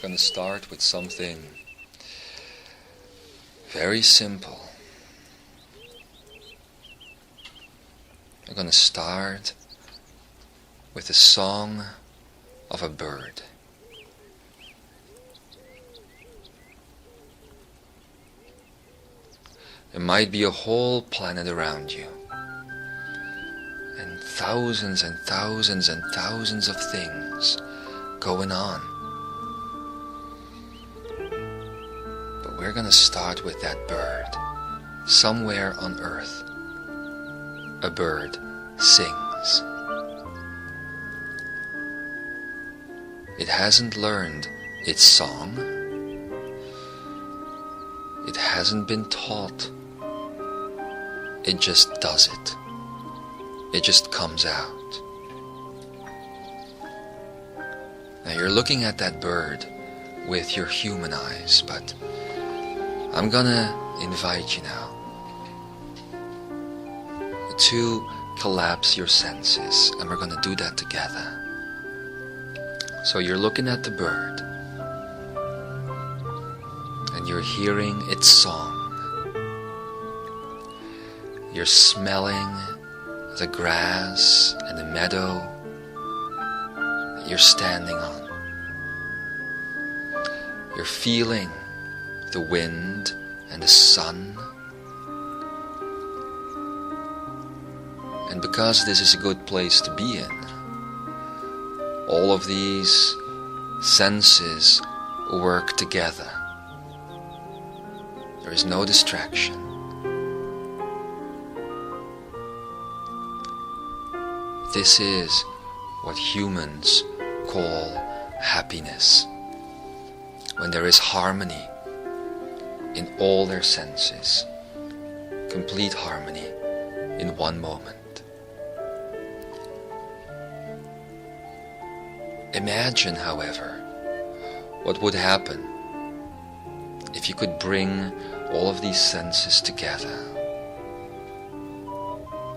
going to start with something very simple. We're going to start with the song of a bird. There might be a whole planet around you, and thousands and thousands and thousands of things going on. But we're going to start with that bird. Somewhere on earth, a bird sings. It hasn't learned its song. It hasn't been taught. It just does it. It just comes out. Now you're looking at that bird with your human eyes, but I'm gonna invite you now to collapse your senses, and we're gonna do that together. So you're looking at the bird, and you're hearing its song. You're smelling the grass and the meadow that you're standing on. You're feeling the wind and the sun. And because this is a good place to be in, all of these senses work together. There is no distraction. This is what humans call happiness. When there is harmony in all their senses, complete harmony in one moment. Imagine, however, what would happen if you could bring all of these senses together.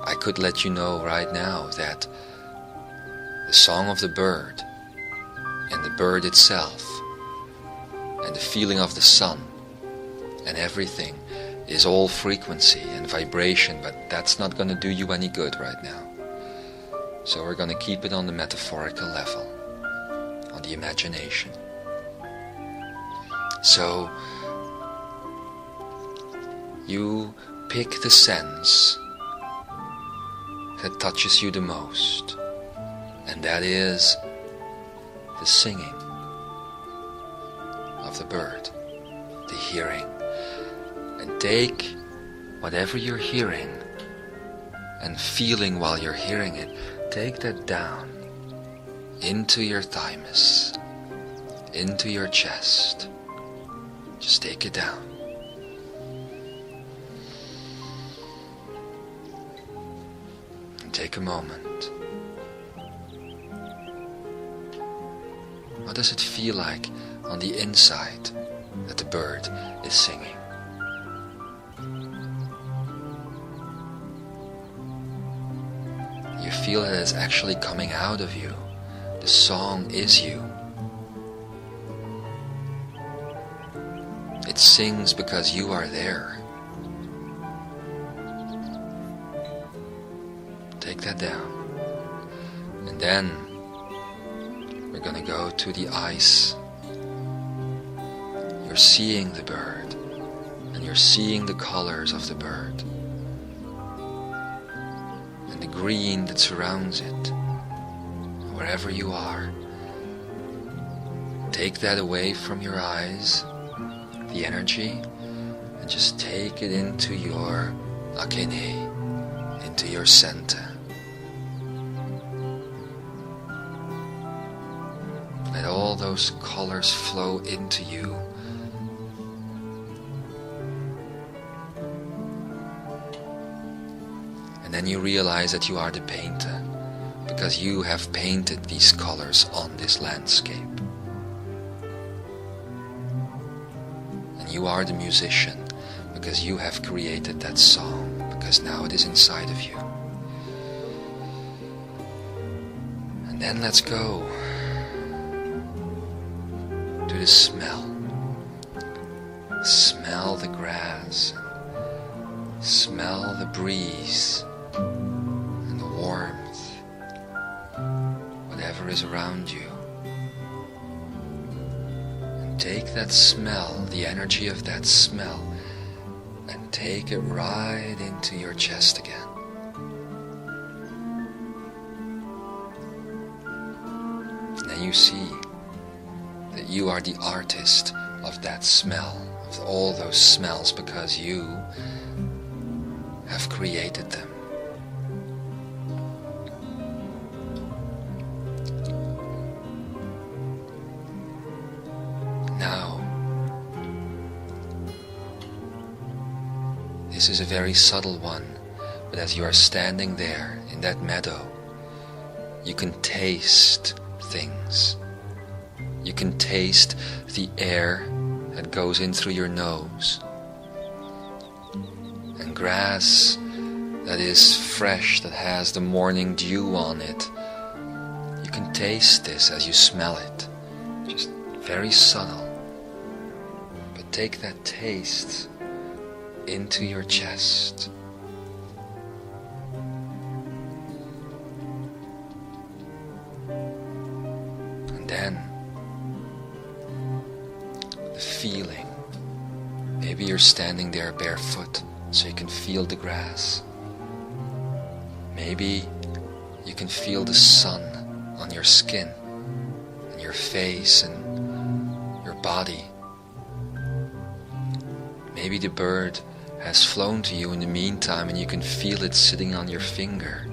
I could let you know right now that the song of the bird and the bird itself and the feeling of the sun and everything is all frequency and vibration, but that's not going to do you any good right now. So we're going to keep it on the metaphorical level, on the imagination. So you pick the sense that touches you the most, and that is the singing of the bird, the hearing. And take whatever you're hearing and feeling while you're hearing it, take that down into your thymus, into your chest. Just take it down. And take a moment. What does it feel like on the inside that the bird is singing? You feel that it's actually coming out of you. The song is you. It sings because you are there. Take that down. And then we're going to go to the eyes. You're seeing the bird, and you're seeing the colors of the bird, and the green that surrounds it. Wherever you are, take that away from your eyes, the energy, and just take it into your akene, into your center. Let all those colors flow into you. And then you realize that you are the painter, because you have painted these colors on this landscape. And you are the musician, because you have created that song, because now it is inside of you. And then let's go to the smell. Smell the grass, smell the breeze and the warmth, whatever is around you. And take that smell, the energy of that smell, and take it right into your chest again. And then you see that you are the artist of that smell, of all those smells, because you have created them. Now, this is a very subtle one, but as you are standing there in that meadow, you can taste things. You can taste the air that goes in through your nose, and grass that is fresh, that has the morning dew on it. You can taste this as you smell it, just very subtle. But take that taste into your chest. And then the feeling. Maybe you're standing there barefoot so you can feel the grass. Maybe you can feel the sun on your skin and your face and your body. Maybe the bird has flown to you in the meantime and you can feel it sitting on your finger.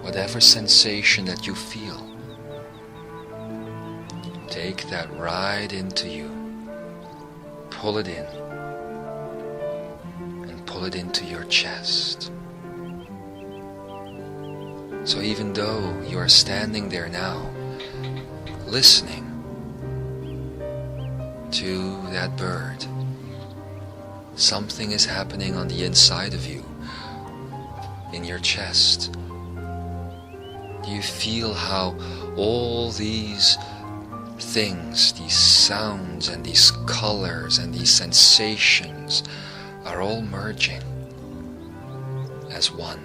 Whatever sensation that you feel, take that right into you. Pull it in and pull it into your chest. So even though you are standing there now, listening to that bird, something is happening on the inside of you, in your chest. Do you feel how all these things, these sounds and these colors and these sensations are all merging as one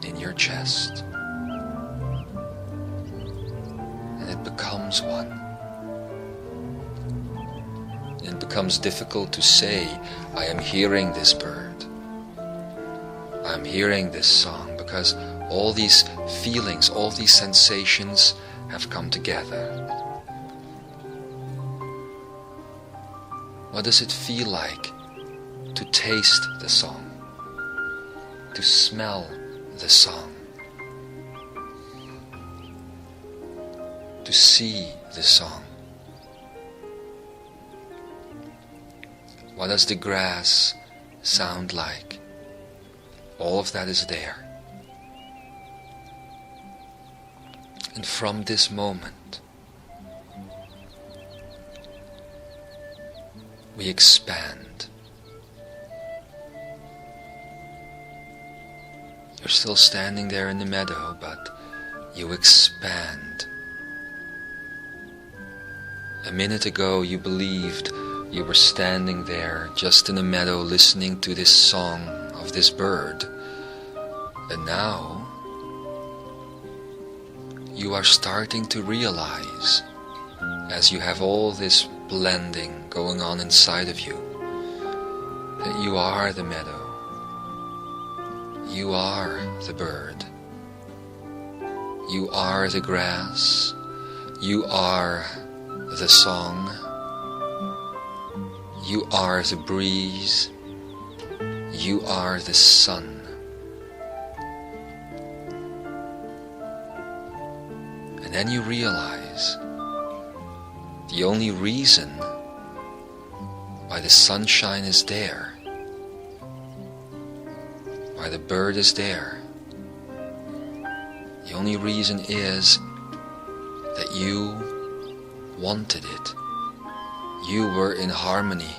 in your chest? And it becomes one. And it becomes difficult to say, I am hearing this bird, I am hearing this song, because all these feelings, all these sensations have come together. What does it feel like to taste the song, to smell the song, to see the song? What does the grass sound like? All of that is there. And from this moment, we expand. You're still standing there in the meadow, but you expand. A minute ago you believed you were standing there just in a meadow listening to this song of this bird. And now you are starting to realize, as you have all this blending going on inside of you, that you are the meadow, you are the bird, you are the grass, you are the song, you are the breeze, you are the sun. And then you realize the only reason why the sunshine is there, why the bird is there, the only reason is that you wanted it. You were in harmony,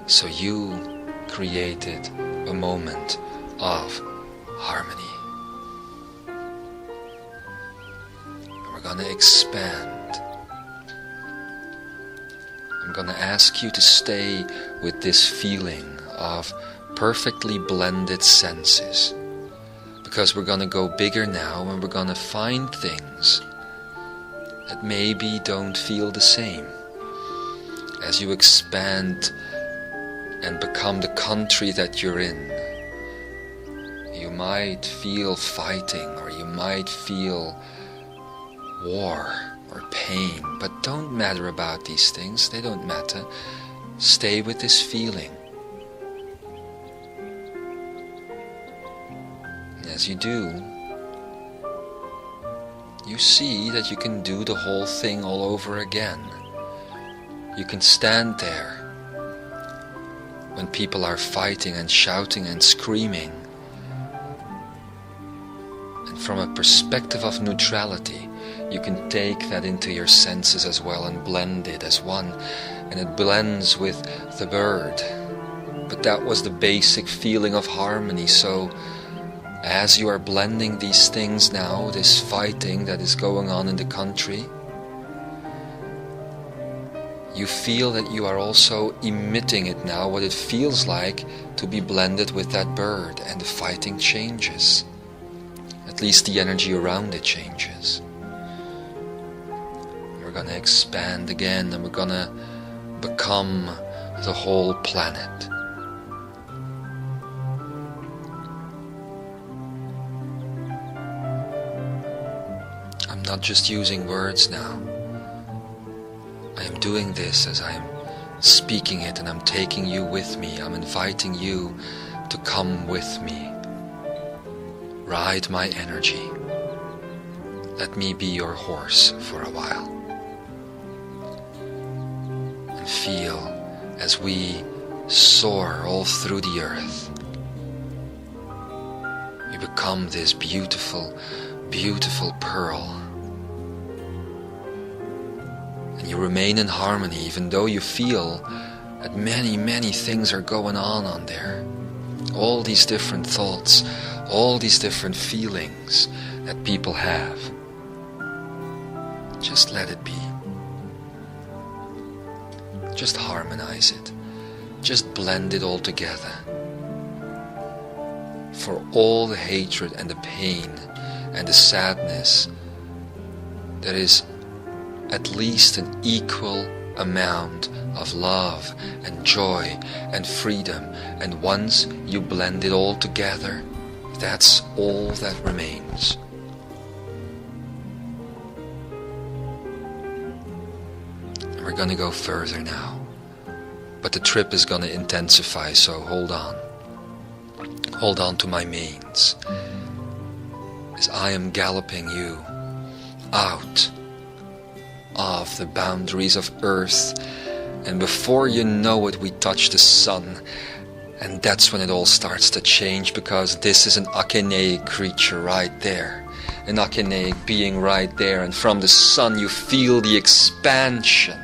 so you created a moment of harmony. And we're going to expand I'm going to ask you to stay with this feeling of perfectly blended senses, because we're going to go bigger now and we're going to find things that maybe don't feel the same. As you expand and become the country that you're in, you might feel fighting, or you might feel war or pain, but don't matter about these things. They don't matter. Stay with this feeling. And as you do, you see that you can do the whole thing all over again. You can stand there when people are fighting and shouting and screaming, and from a perspective of neutrality, you can take that into your senses as well and blend it as one, and it blends with the bird. But that was the basic feeling of harmony. So as you are blending these things now, this fighting that is going on in the country, you feel that you are also emitting it now, what it feels like to be blended with that bird, and the fighting changes. At least the energy around it changes. We're going to expand again, and we're going to become the whole planet. I'm not just using words now. I am doing this as I am speaking it, and I'm taking you with me. I'm inviting you to come with me. Ride my energy. Let me be your horse for a while. And feel as we soar all through the earth. We become this beautiful, beautiful pearl. And you remain in harmony even though you feel that many, many things are going on there. All these different thoughts, all these different feelings that people have. Just let it be. Just harmonize it. Just blend it all together. For all the hatred and the pain and the sadness, there is at least an equal amount of love and joy and freedom, and once you blend it all together, that's all that remains. We're going to go further now, but the trip is going to intensify, so hold on. Hold on to my manes, as I am galloping you out of the boundaries of earth, and before you know it, we touch the sun, and that's when it all starts to change, because this is an Akeneic creature right there, an Akeneic being right there, and from the sun you feel the expansion.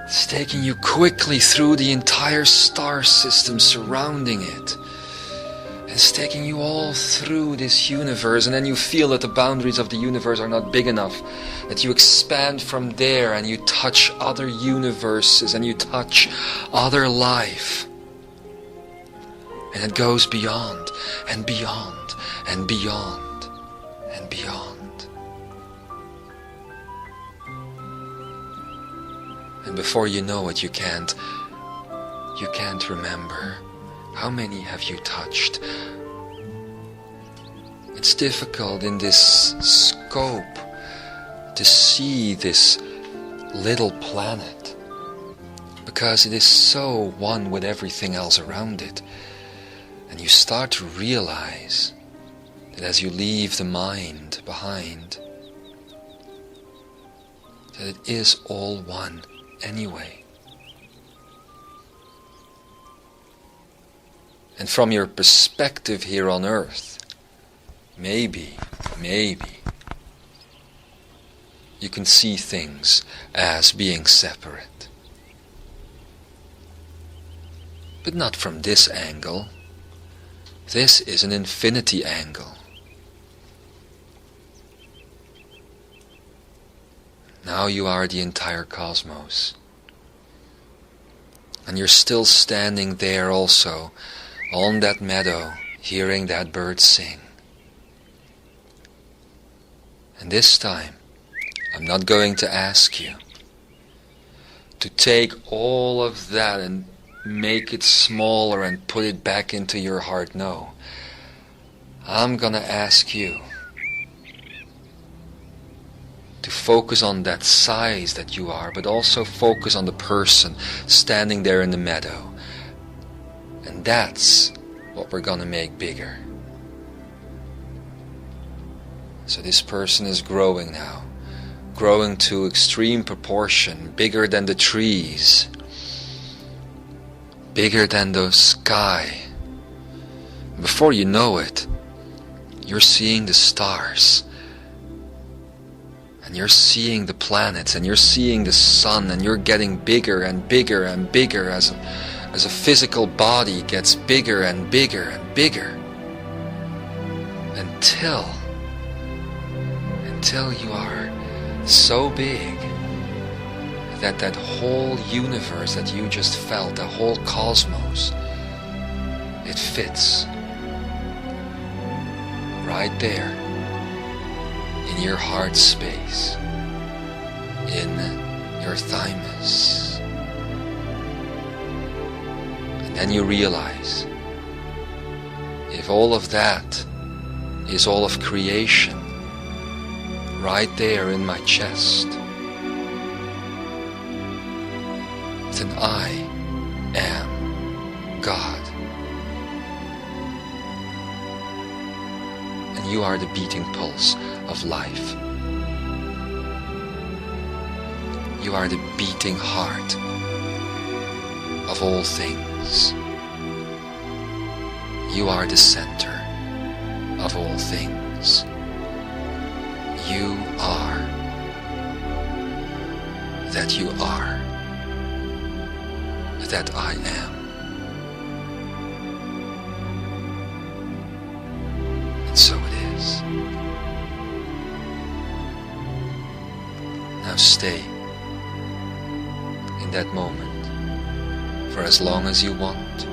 It's taking you quickly through the entire star system surrounding it. It's taking you all through this universe, and then you feel that the boundaries of the universe are not big enough, that you expand from there and you touch other universes and you touch other life. And it goes beyond and beyond and beyond and beyond. And before you know it, you can't remember. How many have you touched? It's difficult in this scope to see this little planet, because it is so one with everything else around it. And you start to realize that as you leave the mind behind, that it is all one anyway. And from your perspective here on earth, maybe, you can see things as being separate. But not from this angle. This is an infinity angle. Now you are the entire cosmos. And you're still standing there also, on that meadow, hearing that bird sing. And this time, I'm not going to ask you to take all of that and make it smaller and put it back into your heart. No. I'm gonna ask you to focus on that size that you are, but also focus on the person standing there in the meadow. And that's what we're gonna make bigger. So this person is growing now, growing to extreme proportion, bigger than the trees, bigger than the sky. Before you know it, you're seeing the stars, and you're seeing the planets, and you're seeing the sun, and you're getting bigger and bigger and bigger as a physical body gets bigger and bigger and bigger, until you are so big that that whole universe that you just felt, the whole cosmos, it fits right there in your heart space, in your thymus. And then you realize, if all of that is all of creation, right there in my chest, then I am God. And you are the beating pulse of life. You are the beating heart of all things. You are the center of all things. You are that you are, that I am. And so it is. Now stay in that moment for as long as you want.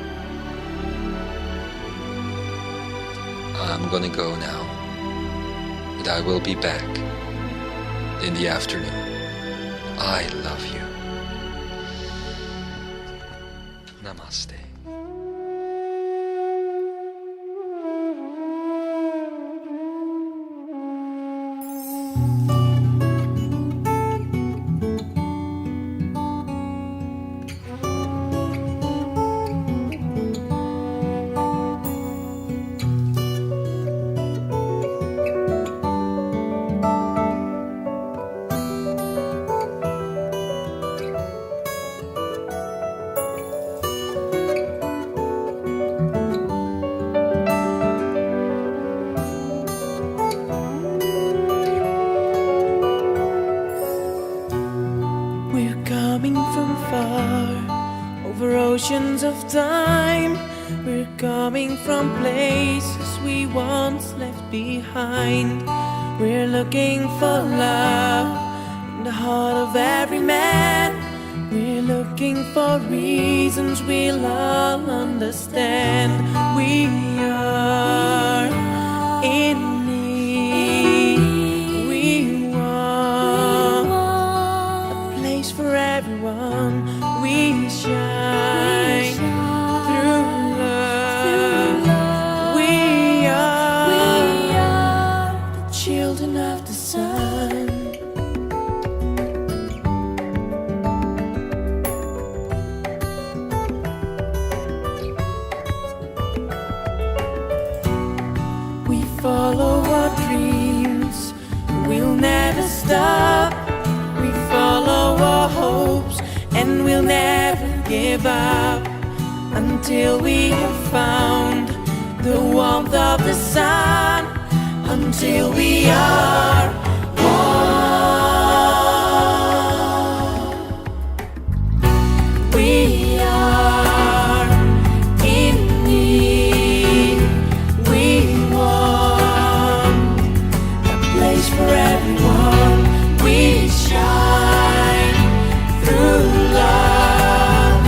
I'm gonna go now, but I will be back in the afternoon. I love you. Namaste. Oceans of time, we're coming from places we once left behind. We're looking for love in the heart of every man. We're looking for reasons we'll all understand. We are in need. We want a place for everyone. We shine through love. We are the children of the sun. We follow our dreams, we'll never stop. We follow our hopes, and we'll never give up until we have found the warmth of the sun, until we are one. We are in need. We want a place for everyone. We shine through love.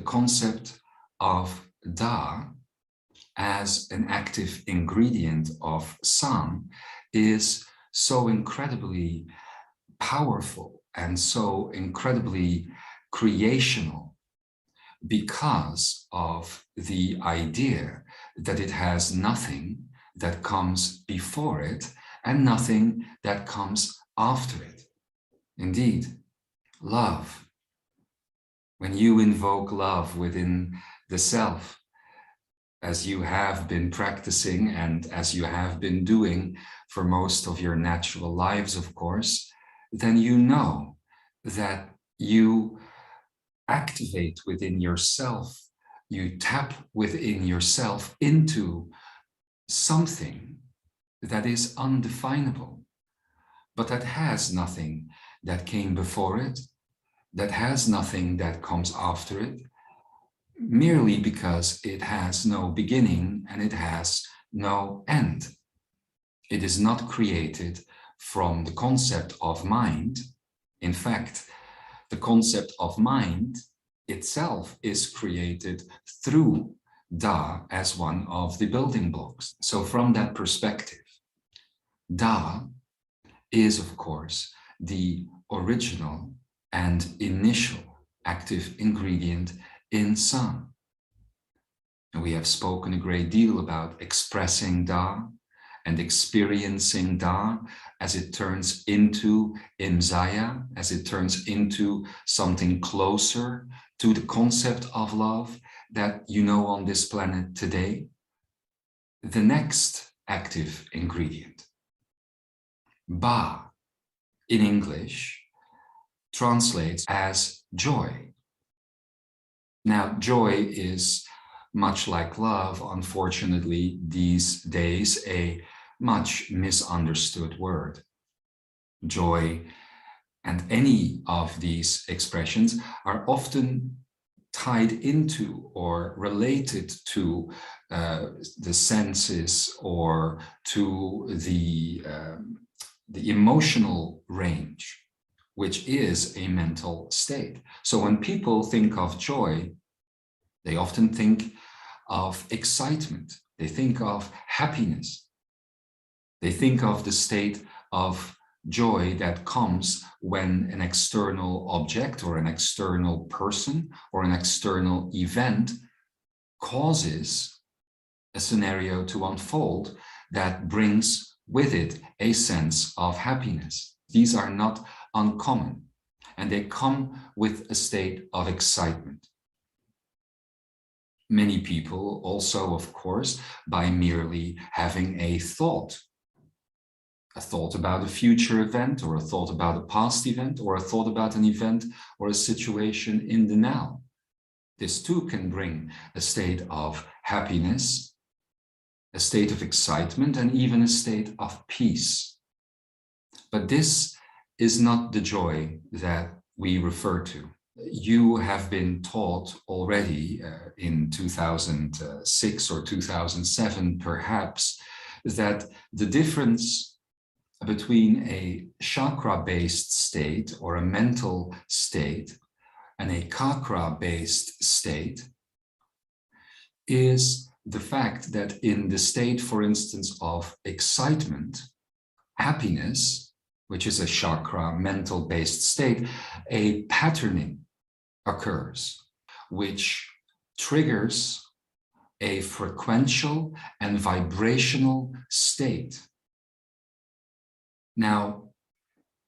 concept of Da as an active ingredient of San is so incredibly powerful and so incredibly creational because of the idea that it has nothing that comes before it and nothing that comes after it. Indeed, love. When you invoke love within the self, as you have been practicing and as you have been doing for most of your natural lives, of course, then you know that you activate within yourself, you tap within yourself into something that is undefinable, but that has nothing that came before it, that has nothing that comes after it, merely because it has no beginning and it has no end. It is not created from the concept of mind. In fact, the concept of mind itself is created through Da as one of the building blocks. So from that perspective, Da is, of course, the original and initial active ingredient in San. And we have spoken a great deal about expressing Da and experiencing Da as it turns into Imzaia, as it turns into something closer to the concept of love that you know on this planet today. The next active ingredient, Ba, in English, translates as joy. Now, joy is much like love, unfortunately, these days, a much misunderstood word. Joy and any of these expressions are often tied into or related to the senses or to the emotional range, which is a mental state. So when people think of joy, they often think of excitement. They think of happiness. They think of the state of joy that comes when an external object or an external person or an external event causes a scenario to unfold that brings with it a sense of happiness. These are not uncommon, and they come with a state of excitement. Many people also, of course, by merely having a thought about a future event, or a thought about a past event, or a thought about an event or a situation in the now. This too can bring a state of happiness, a state of excitement, and even a state of peace. But this is not the joy that we refer to. You have been taught already in 2006 or 2007, perhaps, that the difference between a chakra-based state or a mental state and a kakra-based state is the fact that in the state, for instance, of excitement, happiness, which is a chakra mental-based state, a patterning occurs, which triggers a frequential and vibrational state. Now,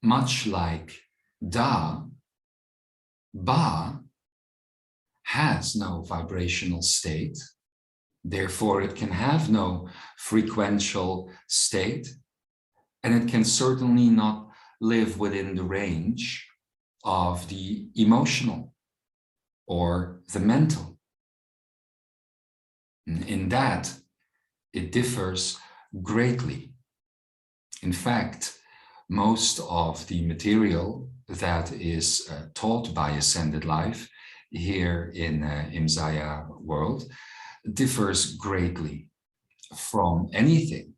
much like Da, Ba has no vibrational state, therefore it can have no frequential state, and it can certainly not live within the range of the emotional or the mental. In that, it differs greatly. In fact, most of the material that is taught by Ascended Life here in Imzaia world differs greatly from anything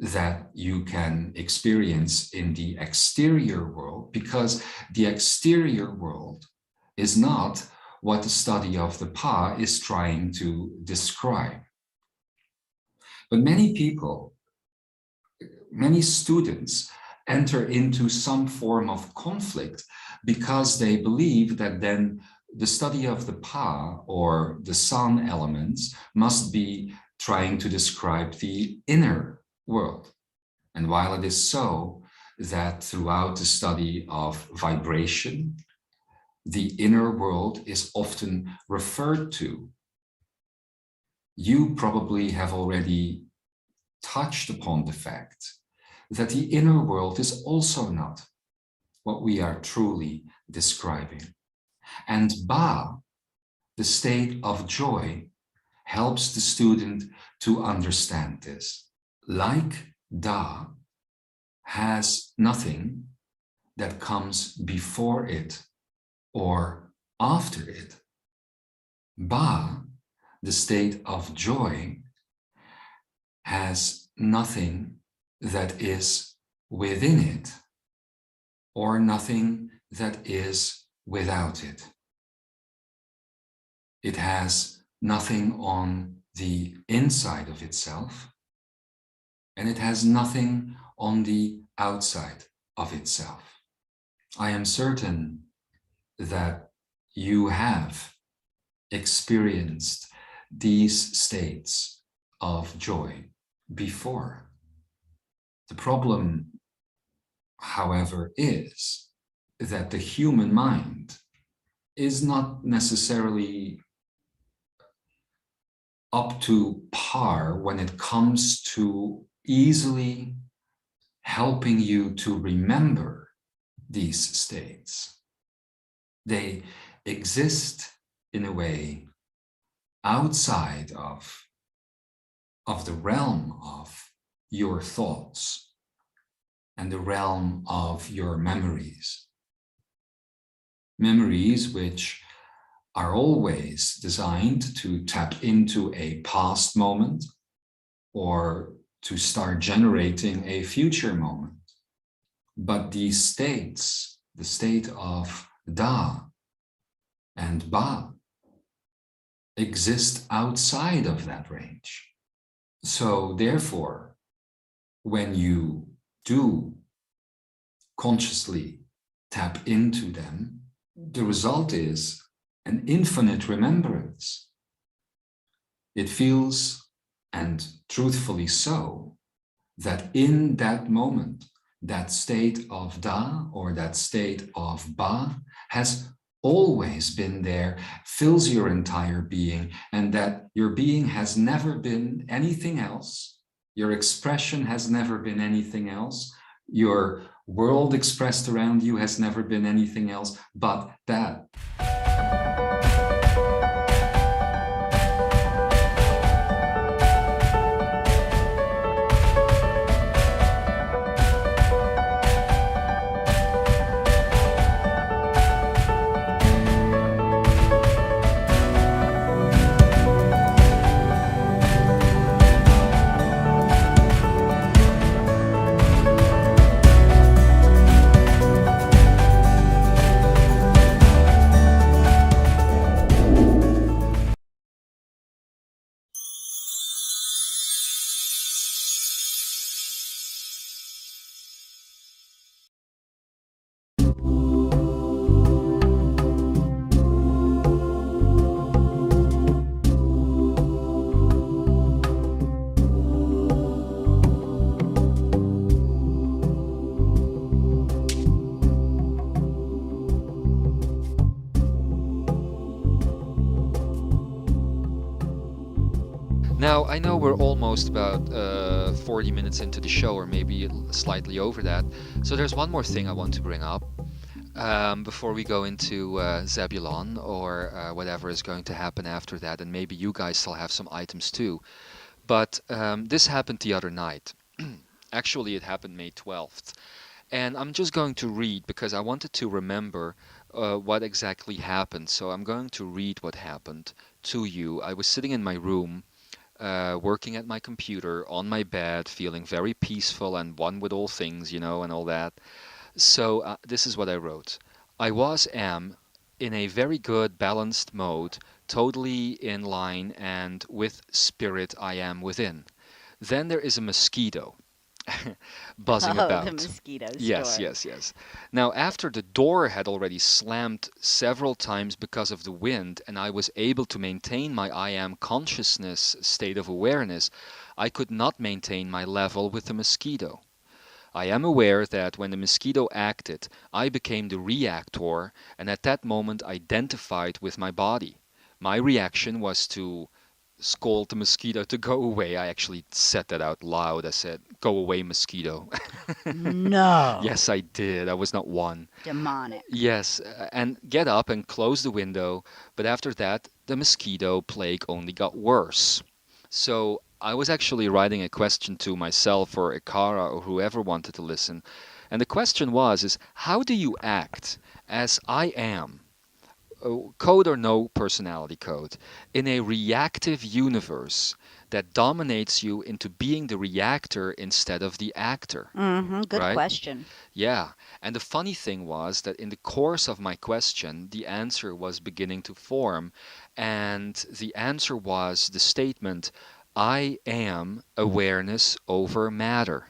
that you can experience in the exterior world, because the exterior world is not what the study of the Pah is trying to describe. But many people, many students enter into some form of conflict because they believe that then the study of the Pah or the San elements must be trying to describe the inner world. And while it is so that throughout the study of vibration, the inner world is often referred to, you probably have already touched upon the fact that the inner world is also not what we are truly describing. And Ba, the state of joy, helps the student to understand this. Like Da has nothing that comes before it or after it, Ba, the state of joy, has nothing that is within it or nothing that is without it. It has nothing on the inside of itself, and it has nothing on the outside of itself. I am certain that you have experienced these states of joy before. The problem, however, is that the human mind is not necessarily up to par when it comes to easily helping you to remember these states. They exist in a way outside of the realm of your thoughts and the realm of your memories. Memories which are always designed to tap into a past moment or to start generating a future moment. But these states, the state of Da and Ba, exist outside of that range. So therefore, when you do consciously tap into them, the result is an infinite remembrance. It feels, and truthfully so, that in that moment, that state of Da or that state of Ba has always been there, fills your entire being, and that your being has never been anything else. Your expression has never been anything else. Your world expressed around you has never been anything else but that. Now, I know we're almost about 40 minutes into the show, or maybe slightly over that. So there's one more thing I want to bring up before we go into Zebulon or whatever is going to happen after that. And maybe you guys still have some items too. But this happened the other night. Actually, it happened May 12th. And I'm just going to read because I wanted to remember what exactly happened. So I'm going to read what happened to you. I was sitting in my room, working at my computer, on my bed, feeling very peaceful and one with all things, and all that. So this is what I wrote. I was, am, in a very good balanced mode, totally in line and with spirit I am within. Then there is a mosquito buzzing Oh, the about. mosquito Yes, story. yes, yes. Now, after the door had already slammed several times because of the wind, and I was able to maintain my I am consciousness state of awareness, I could not maintain my level with the mosquito. I am aware that when the mosquito acted, I became the reactor and at that moment identified with my body. My reaction was to scold the mosquito to go away. I actually said that out loud. I said, "Go away, mosquito." No. Yes, I did. I was not one. Demonic. Yes, and get up and close the window. But after that, the mosquito plague only got worse. So I was actually writing a question to myself or Ikara or whoever wanted to listen. And the question is how do you act as I am, code or no personality code, in a reactive universe that dominates you into being the reactor instead of the actor, Good right? question. Yeah, and the funny thing was that in the course of my question, the answer was beginning to form, and the answer was the statement, I am awareness over matter.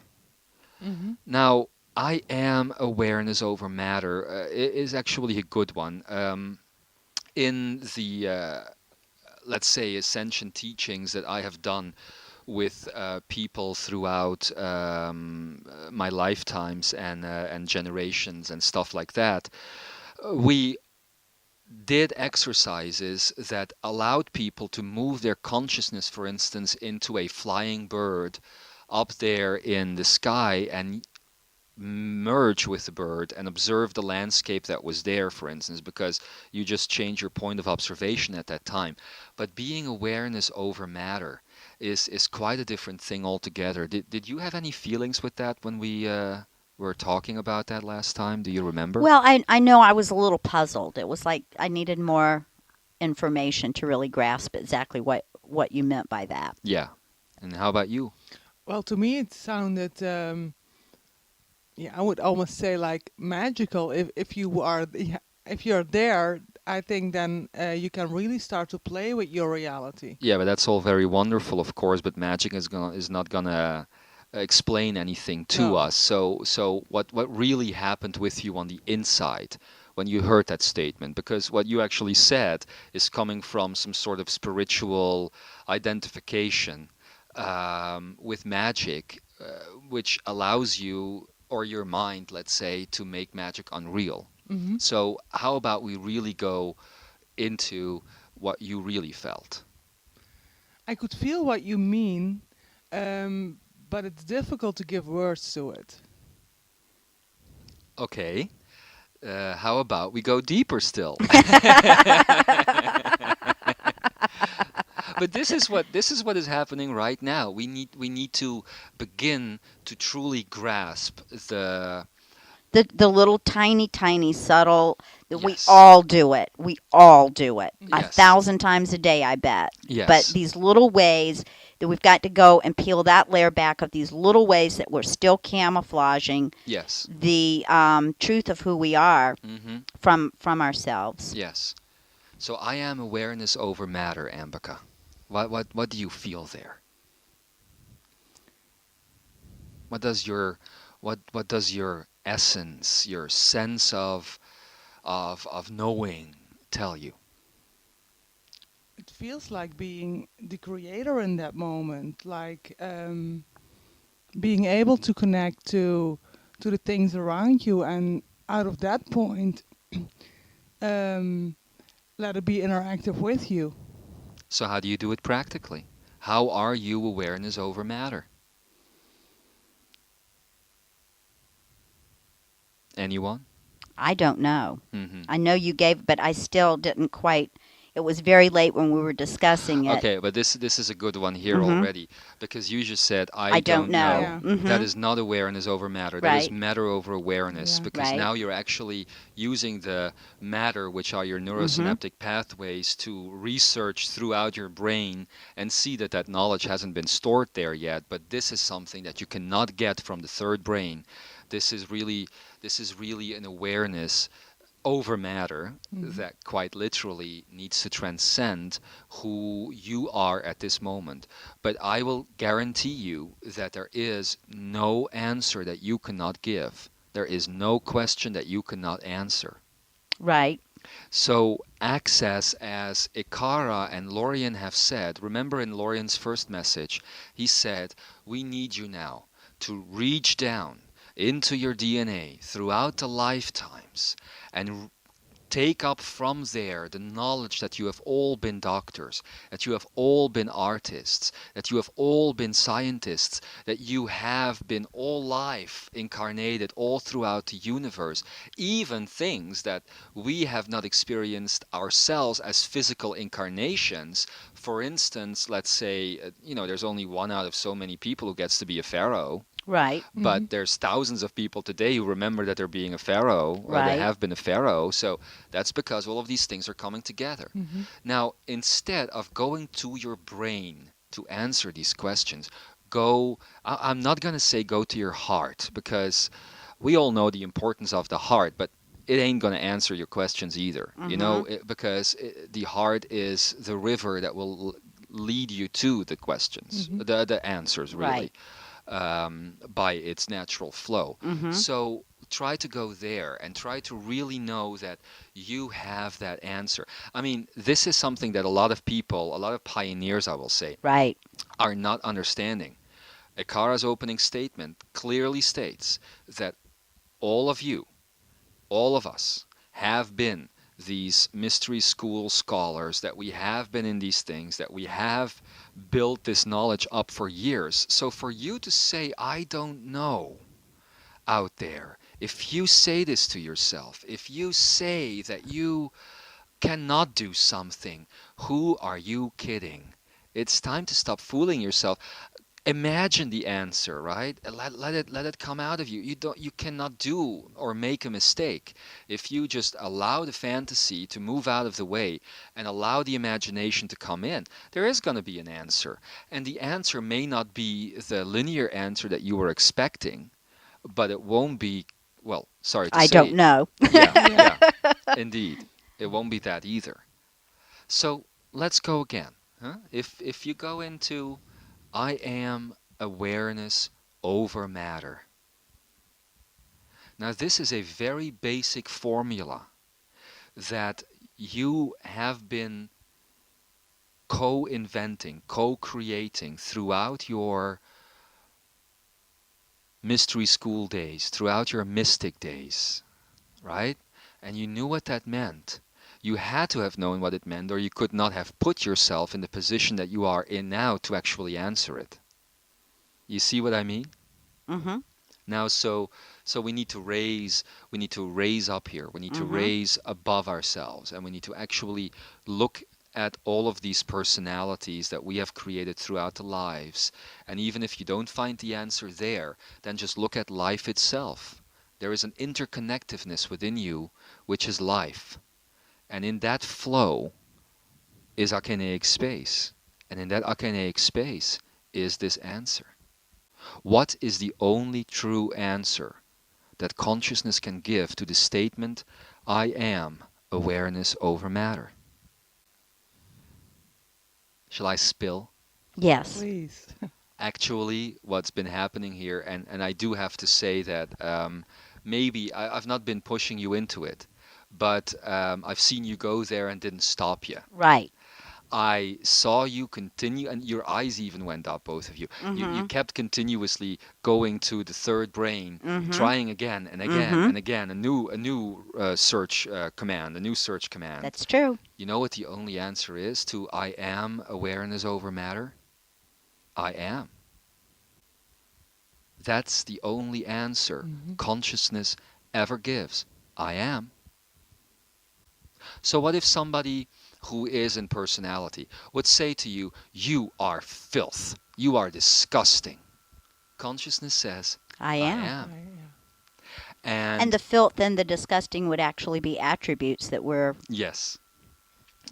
Mm-hmm. Now, I am awareness over matter is actually a good one. In the, let's say, ascension teachings that I have done with people throughout my lifetimes and generations and stuff like that, we did exercises that allowed people to move their consciousness, for instance, into a flying bird up there in the sky and merge with the bird and observe the landscape that was there, for instance, because you just change your point of observation at that time. But being awareness over matter is quite a different thing altogether. Did you have any feelings with that when we were talking about that last time? Do you remember? Well, I know I was a little puzzled. It was like I needed more information to really grasp exactly what you meant by that. Yeah. And how about you? Well, to me, it sounded, I would almost say like magical. If you are, if you're there, I think then you can really start to play with your reality. Yeah, but that's all very wonderful, of course, but magic is not gonna explain anything to No. us. So what really happened with you on the inside when you heard that statement? Because what you actually said is coming from some sort of spiritual identification with magic, which allows you or your mind, let's say, to make magic unreal. Mm-hmm. So how about we really go into what you really felt? I could feel what you mean, but it's difficult to give words to it. Okay. How about we go deeper still? But this is what is happening right now. We need to begin to truly grasp the The little tiny subtle that we Yes. all do it. We all do it. Yes. 1,000 times a day, I bet. Yes. But these little ways that we've got to go and peel that layer back of these little ways that we're still camouflaging Yes. the truth of who we are Mm-hmm. from ourselves. Yes. So I am awareness over matter, Ambika. What do you feel there? What does your essence, your sense of knowing tell you? It feels like being the creator in that moment, like being able to connect to the things around you, and out of that point, let it be interactive with you. So how do you do it practically? How are you awareness over matter? Anyone? I don't know. Mm-hmm. I know you gave, but I still didn't quite. It was very late when we were discussing it. Okay, but this is a good one here Mhm. already, because you just said I don't know. Yeah. Mhm. That is not awareness over matter. That is Right. matter over awareness. Yeah. Because Right. now you're actually using the matter, which are your neurosynaptic pathways, to research throughout your brain and see that that knowledge hasn't been stored there yet. But this is something that you cannot get from the third brain. This is really an awareness over matter that quite literally needs to transcend who you are at this moment. But I will guarantee you that there is no answer that you cannot give. There is no question that you cannot answer. Right. So access, as Ikara and Lorien have said, remember in Lorien's first message, he said, we need you now to reach down into your DNA throughout the lifetimes and take up from there the knowledge that you have all been doctors, that you have all been artists, that you have all been scientists, that you have been all life incarnated all throughout the universe, even things that we have not experienced ourselves as physical incarnations. For instance, let's say, there's only one out of so many people who gets to be a pharaoh. Right. But there's thousands of people today who remember that they're being a pharaoh, or they Right. have been a pharaoh. So that's because all of these things are coming together. Now, instead of going to your brain to answer these questions, I'm not going to say go to your heart, because we all know the importance of the heart, but it ain't going to answer your questions either, because the heart is the river that will lead you to the questions, the answers, really. Right. By its natural flow. So try to go there and try to really know that you have that answer. I mean, this is something that a lot of people, a lot of pioneers, I will say, Right. are not understanding. Ikara's opening statement clearly states that all of you, all of us, have been these mystery school scholars, that we have been in these things, that we have built this knowledge up for years. So for you to say, I don't know, out there, if you say this to yourself, if you say that you cannot do something, who are you kidding? It's time to stop fooling yourself. Imagine the answer, right? Let it come out of you. You cannot do or make a mistake if you just allow the fantasy to move out of the way and allow the imagination to come in. There is going to be an answer, and the answer may not be the linear answer that you were expecting, but it won't be, well, sorry to I say. don't know. Yeah, indeed. It won't be that either. So let's go again. If you go into I am awareness over matter. Now, this is a very basic formula that you have been co-inventing, co-creating throughout your mystery school days, throughout your mystic days, right? And you knew what that meant. You had to have known what it meant, or you could not have put yourself in the position that you are in now to actually answer it. You see what I mean? Mm-hmm. Now, so we need to raise up here. We need to raise above ourselves, and we need to actually look at all of these personalities that we have created throughout the lives. And even if you don't find the answer there, then just look at life itself. There is an interconnectedness within you, which is life. And in that flow is akeneic space. And in that akeneic space is this answer. What is the only true answer that consciousness can give to the statement, I am awareness over matter? Shall I spill? Yes. Please. Actually, what's been happening here, and I do have to say that maybe I've not been pushing you into it, but I've seen you go there and didn't stop you. Right. I saw you continue, and your eyes even went up, both of you. You kept continuously going to the third brain, trying again and again and again, a new search command, a new search command. That's true. You know what the only answer is to I am awareness over matter? I am. That's the only answer consciousness ever gives. I am. So what if somebody who is in personality would say to you, you are filth, you are disgusting? Consciousness says, I am. And the filth and the disgusting would actually be attributes that were... yes.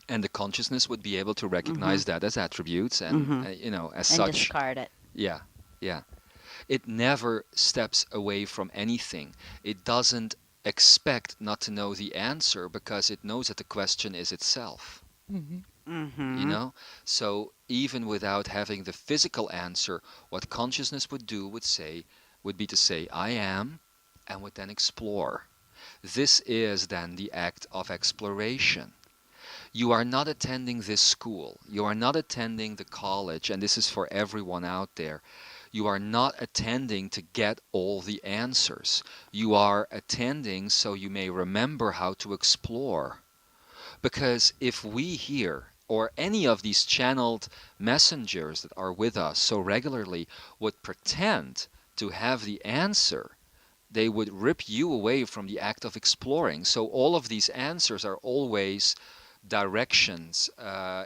And the consciousness would be able to recognize that as attributes and, as such. And discard it. Yeah. It never steps away from anything. It doesn't expect not to know the answer because it knows that the question is itself. Mm-hmm. Mm-hmm. You know? So even without having the physical answer, what consciousness would do would be to say, I am, and would then explore. This is then the act of exploration. You are not attending this school. You are not attending the college, and this is for everyone out there. You are not attending to get all the answers. You are attending so you may remember how to explore. Because if we here, or any of these channeled messengers that are with us so regularly, would pretend to have the answer, they would rip you away from the act of exploring. So all of these answers are always directions,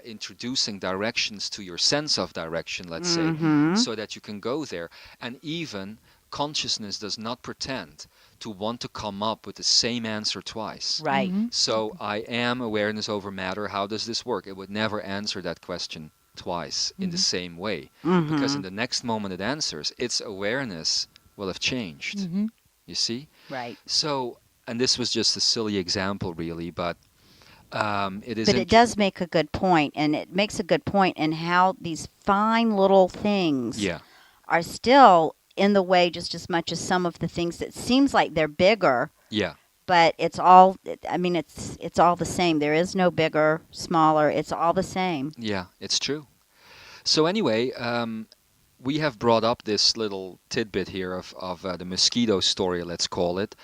introducing directions to your sense of direction, let's say, Mm-hmm. so that you can go there. And even consciousness does not pretend to want to come up with the same answer twice. Right. Mm-hmm. So I am awareness over matter. How does this work? It would never answer that question twice in the Mhm. same way, Mm-hmm. because in the next moment it answers, its awareness will have changed. Mm-hmm. You see? Right. So, and this was just a silly example, really, but it is. But it does make a good point, and it makes a good point in how these fine little things Yeah, are still in the way just as much as some of the things that seems like they're bigger, yeah, but it's all, I mean, it's all the same. There is no bigger, smaller. It's all the same. yeah. It's true. So anyway, we have brought up this little tidbit here of the mosquito story, let's call it,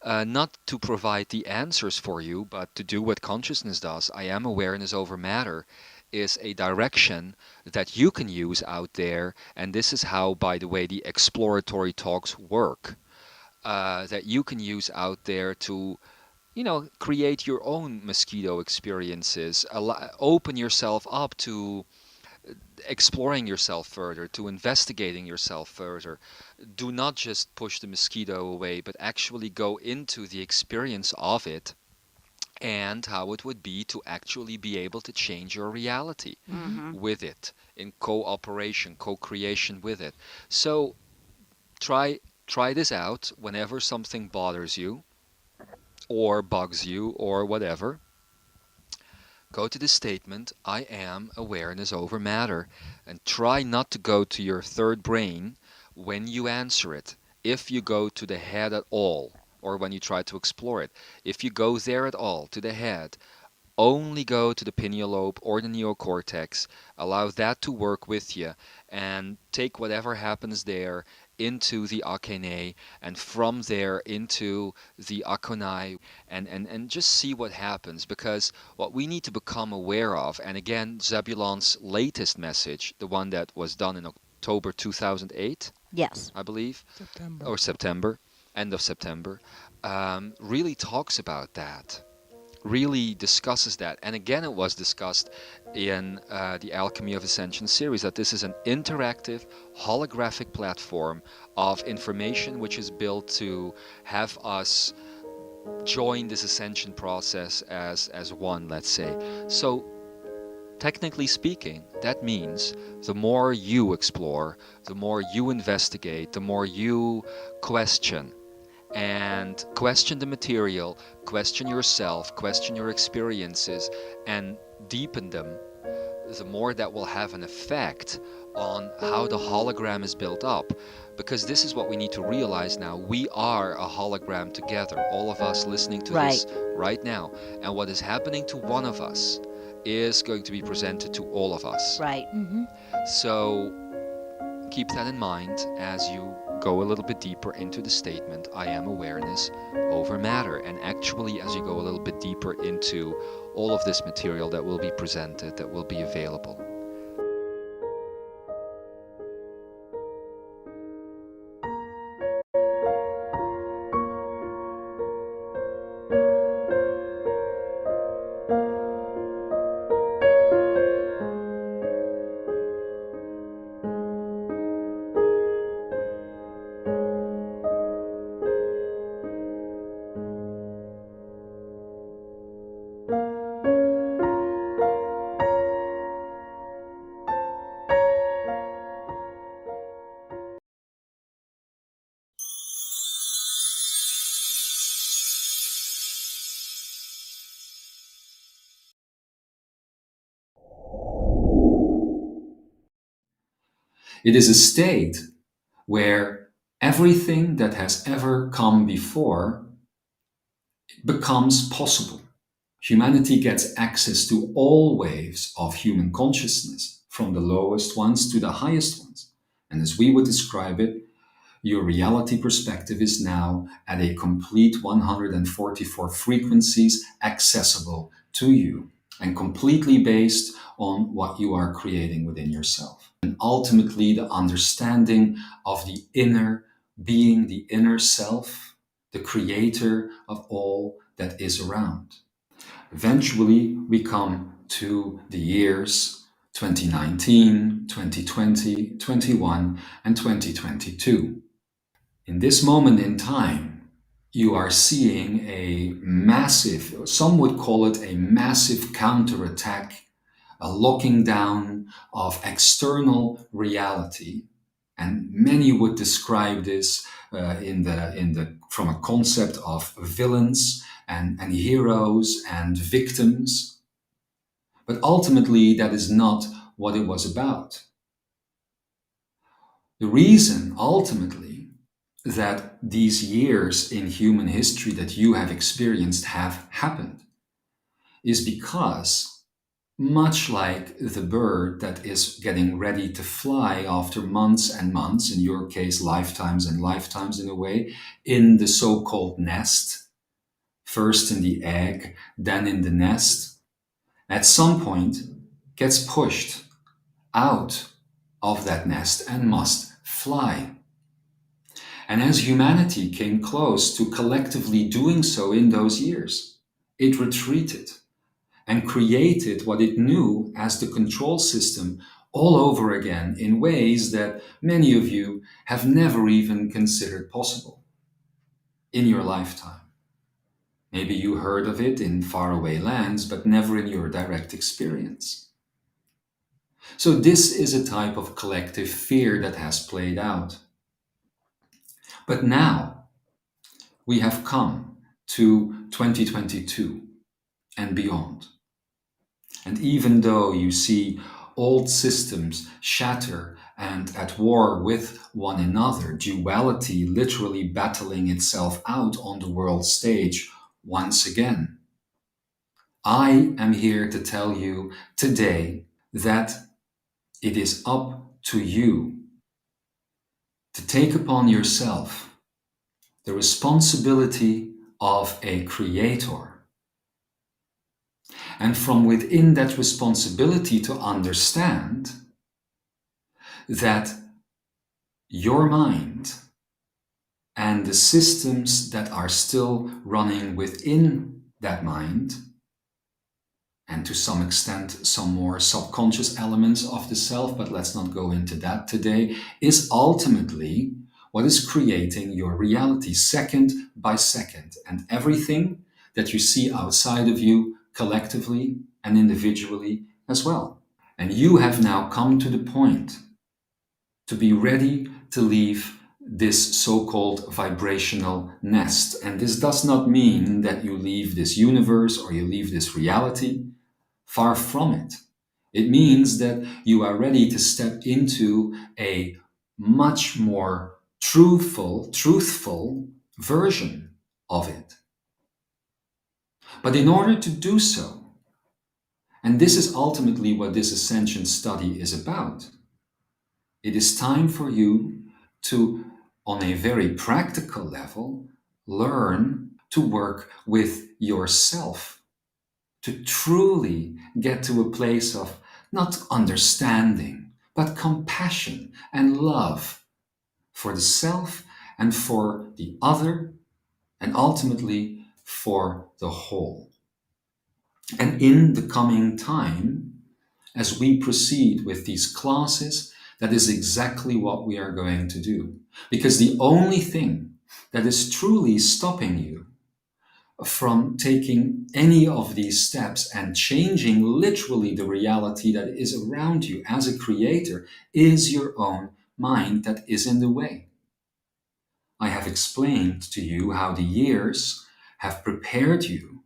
not to provide the answers for you, but to do what consciousness does. I am awareness over matter is a direction that you can use out there, and this is how, by the way, the exploratory talks work. That you can use out there to, create your own mosquito experiences, open yourself up to exploring yourself further, to investigating yourself further. Do not just push the mosquito away, but actually go into the experience of it and how it would be to actually be able to change your reality Mm-hmm. with it, in cooperation, co-creation with it. So try this out whenever something bothers you or bugs you or whatever. Go to the statement, I am awareness over matter, and try not to go to your third brain when you answer it. If you go to the head at all, or when you try to explore it, if you go there at all, to the head, only go to the pineal lobe or the neocortex, allow that to work with you, and take whatever happens there into the akene, and from there into the akonai, and just see what happens. Because what we need to become aware of, and again, Zebulon's latest message, the one that was done in October 2008, Yes. I believe, September. or September, end of September, really talks about that, really discusses that. And again, it was discussed in the Alchemy of Ascension series, that this is an interactive holographic platform of information which is built to have us join this ascension process as one, let's say. So technically speaking, that means the more you explore, the more you investigate, the more you question, and question the material, question yourself, question your experiences, and deepen them, the more that will have an effect on how the hologram is built up. Because this is what we need to realize now. We are a hologram together, all of us listening to this right now. And what is happening to one of us is going to be presented to all of us. Right. Mm-hmm. So keep that in mind as you go a little bit deeper into the statement, I am awareness over matter. And actually, as you go a little bit deeper into all of this material that will be presented, that will be available. It is a state where everything that has ever come before becomes possible. Humanity gets access to all waves of human consciousness, from the lowest ones to the highest ones. And as we would describe it, your reality perspective is now at a complete 144 frequencies accessible to you and completely based on what you are creating within yourself. And ultimately, the understanding of the inner being, the inner self, the creator of all that is around. Eventually, we come to the years 2019, 2020, 21, and 2022. In this moment in time, you are seeing a massive, some would call it a massive counterattack, a locking down of external reality. And many would describe this from a concept of villains and heroes and victims. But ultimately, that is not what it was about. The reason, ultimately, that these years in human history that you have experienced have happened is because, much like the bird that is getting ready to fly after months and months, in your case, lifetimes and lifetimes in a way, in the so-called nest, first in the egg, then in the nest, at some point gets pushed out of that nest and must fly. And as humanity came close to collectively doing so in those years, it retreated and created what it knew as the control system all over again in ways that many of you have never even considered possible in your lifetime. Maybe you heard of it in faraway lands, but never in your direct experience. So this is a type of collective fear that has played out. But now we have come to 2022 and beyond. And even though you see old systems shatter and at war with one another, duality literally battling itself out on the world stage once again, I am here to tell you today that it is up to you to take upon yourself the responsibility of a creator. And from within that responsibility to understand that your mind and the systems that are still running within that mind, and to some extent some more subconscious elements of the self, but let's not go into that today, is ultimately what is creating your reality second by second. And everything that you see outside of you collectively and individually as well. And you have now come to the point to be ready to leave this so-called vibrational nest. And this does not mean that you leave this universe or you leave this reality. Far from it. It means that you are ready to step into a much more truthful version of it. But in order to do so, and this is ultimately what this ascension study is about, it is time for you to, on a very practical level, learn to work with yourself, to truly get to a place of not understanding, but compassion and love for the self and for the other, and ultimately for the whole. And in the coming time, as we proceed with these classes, that is exactly what we are going to do. Because the only thing that is truly stopping you from taking any of these steps and changing literally the reality that is around you as a creator is your own mind that is in the way. I have explained to you how the years have prepared you,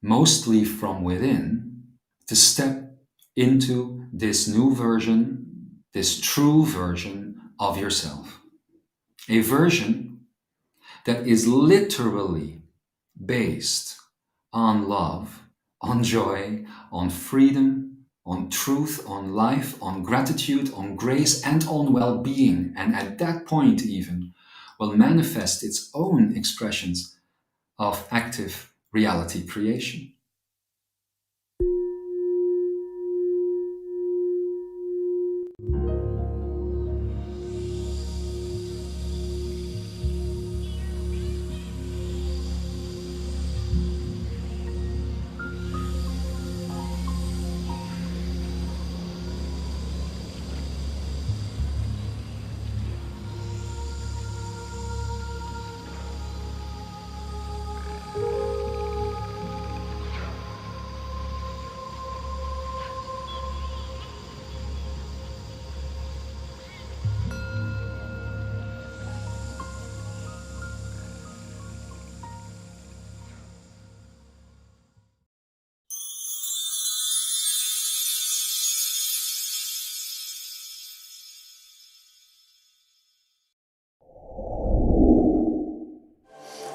mostly from within, to step into this new version, this true version of yourself. A version that is literally based on love, on joy, on freedom, on truth, on life, on gratitude, on grace, and on well-being. And at that point even will manifest its own expressions of active reality creation.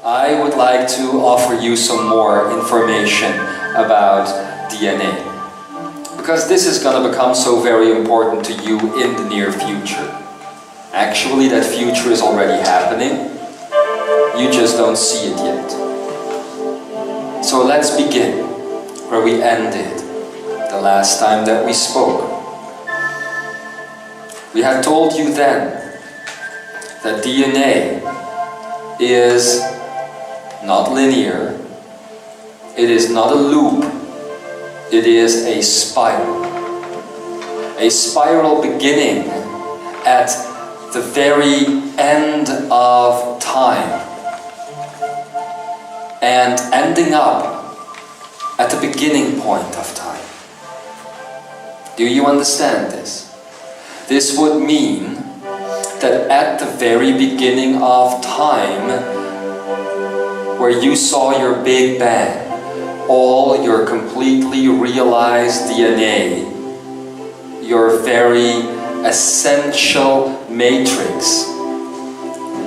I would like to offer you some more information about DNA, because this is going to become so very important to you in the near future. Actually, that future is already happening. You just don't see it yet. So let's begin where we ended the last time that we spoke. We had told you then that DNA is not linear, it is not a loop, it is a spiral. A spiral beginning at the very end of time and ending up at the beginning point of time. Do you understand this? This would mean that at the very beginning of time, where you saw your Big Bang, all your completely realized DNA, your very essential matrix,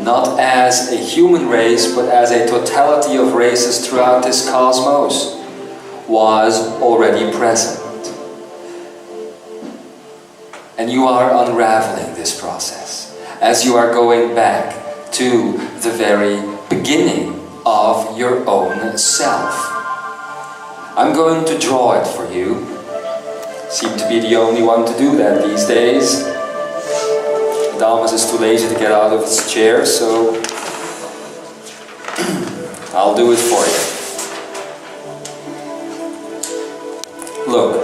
not as a human race, but as a totality of races throughout this cosmos, was already present. And you are unraveling this process as you are going back to the very beginning of your own self. I'm going to draw it for you. Seem to be the only one to do that these days. Adamus is too lazy to get out of his chair, so I'll do it for you. Look,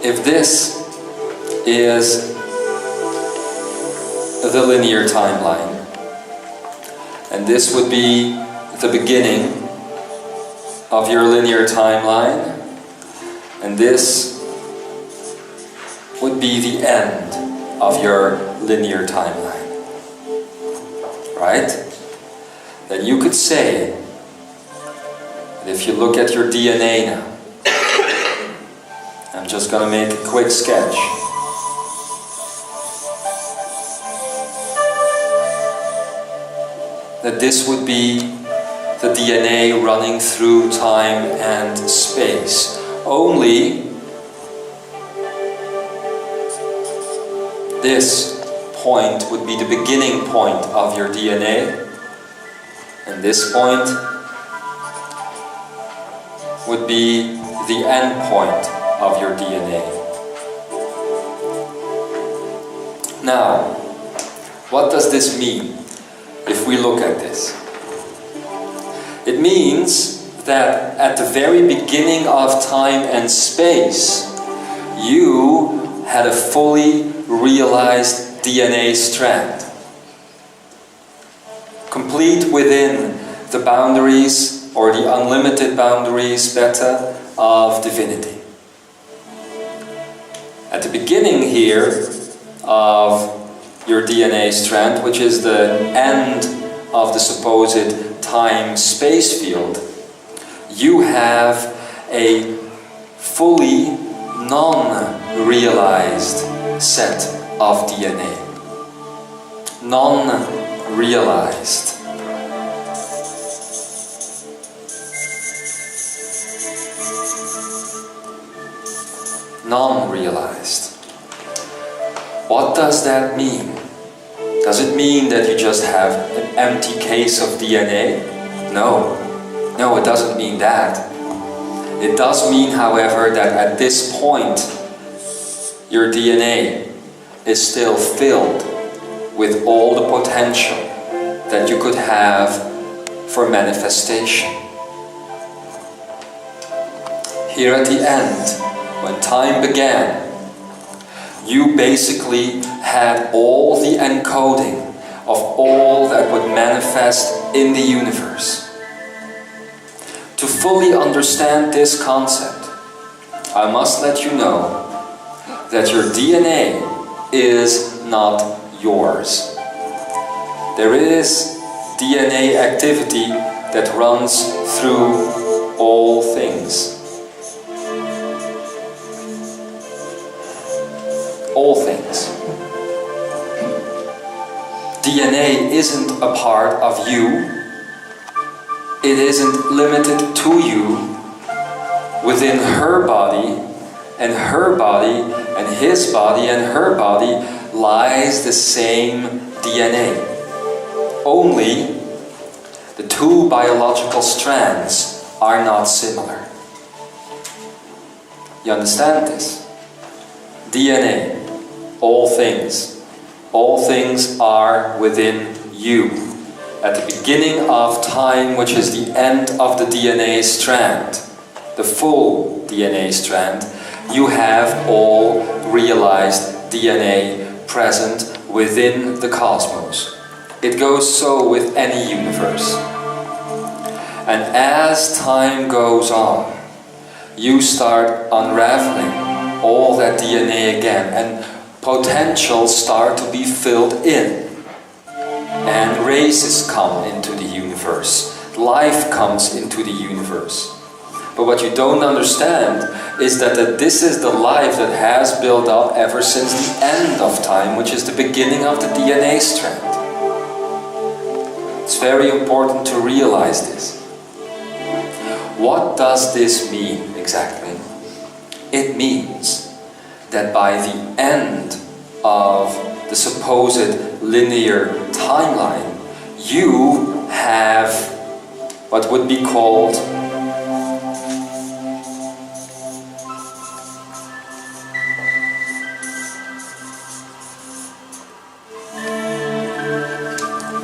if this is the linear timeline, and this would be the beginning of your linear timeline, and this would be the end of your linear timeline, right? Then you could say that if you look at your DNA now, I'm just going to make a quick sketch. That this would be the DNA running through time and space. Only this point would be the beginning point of your DNA, and this point would be the end point of your DNA. Now, what does this mean if we look at this? It means that at the very beginning of time and space, you had a fully realized DNA strand, complete within the boundaries, or the unlimited boundaries, better, of divinity. At the beginning here of your DNA strand, which is the end of the supposed time-space field, you have a fully non-realized set of DNA. Non-realized. Non-realized. What does that mean? Does it mean that you just have an empty case of DNA? No. No, it doesn't mean that. It does mean, however, that at this point, your DNA is still filled with all the potential that you could have for manifestation. Here at the end, when time began, you basically had all the encoding of all that would manifest in the universe. To fully understand this concept, I must let you know that your DNA is not yours. There is DNA activity that runs through all things. All things. DNA isn't a part of you. It isn't limited to you. Within her body and her body and his body and her body lies the same DNA. Only the two biological strands are not similar. You understand this? DNA, all things are within you. At the beginning of time, which is the end of the DNA strand, the full DNA strand, you have all realized DNA present within the cosmos. It goes so with any universe. And as time goes on, you start unraveling all that DNA again, and potentials start to be filled in. And races come into the universe. Life comes into the universe. But what you don't understand is that this is the life that has built up ever since the end of time, which is the beginning of the DNA strand. It's very important to realize this. What does this mean exactly? It means that by the end of the supposed linear timeline, you have what would be called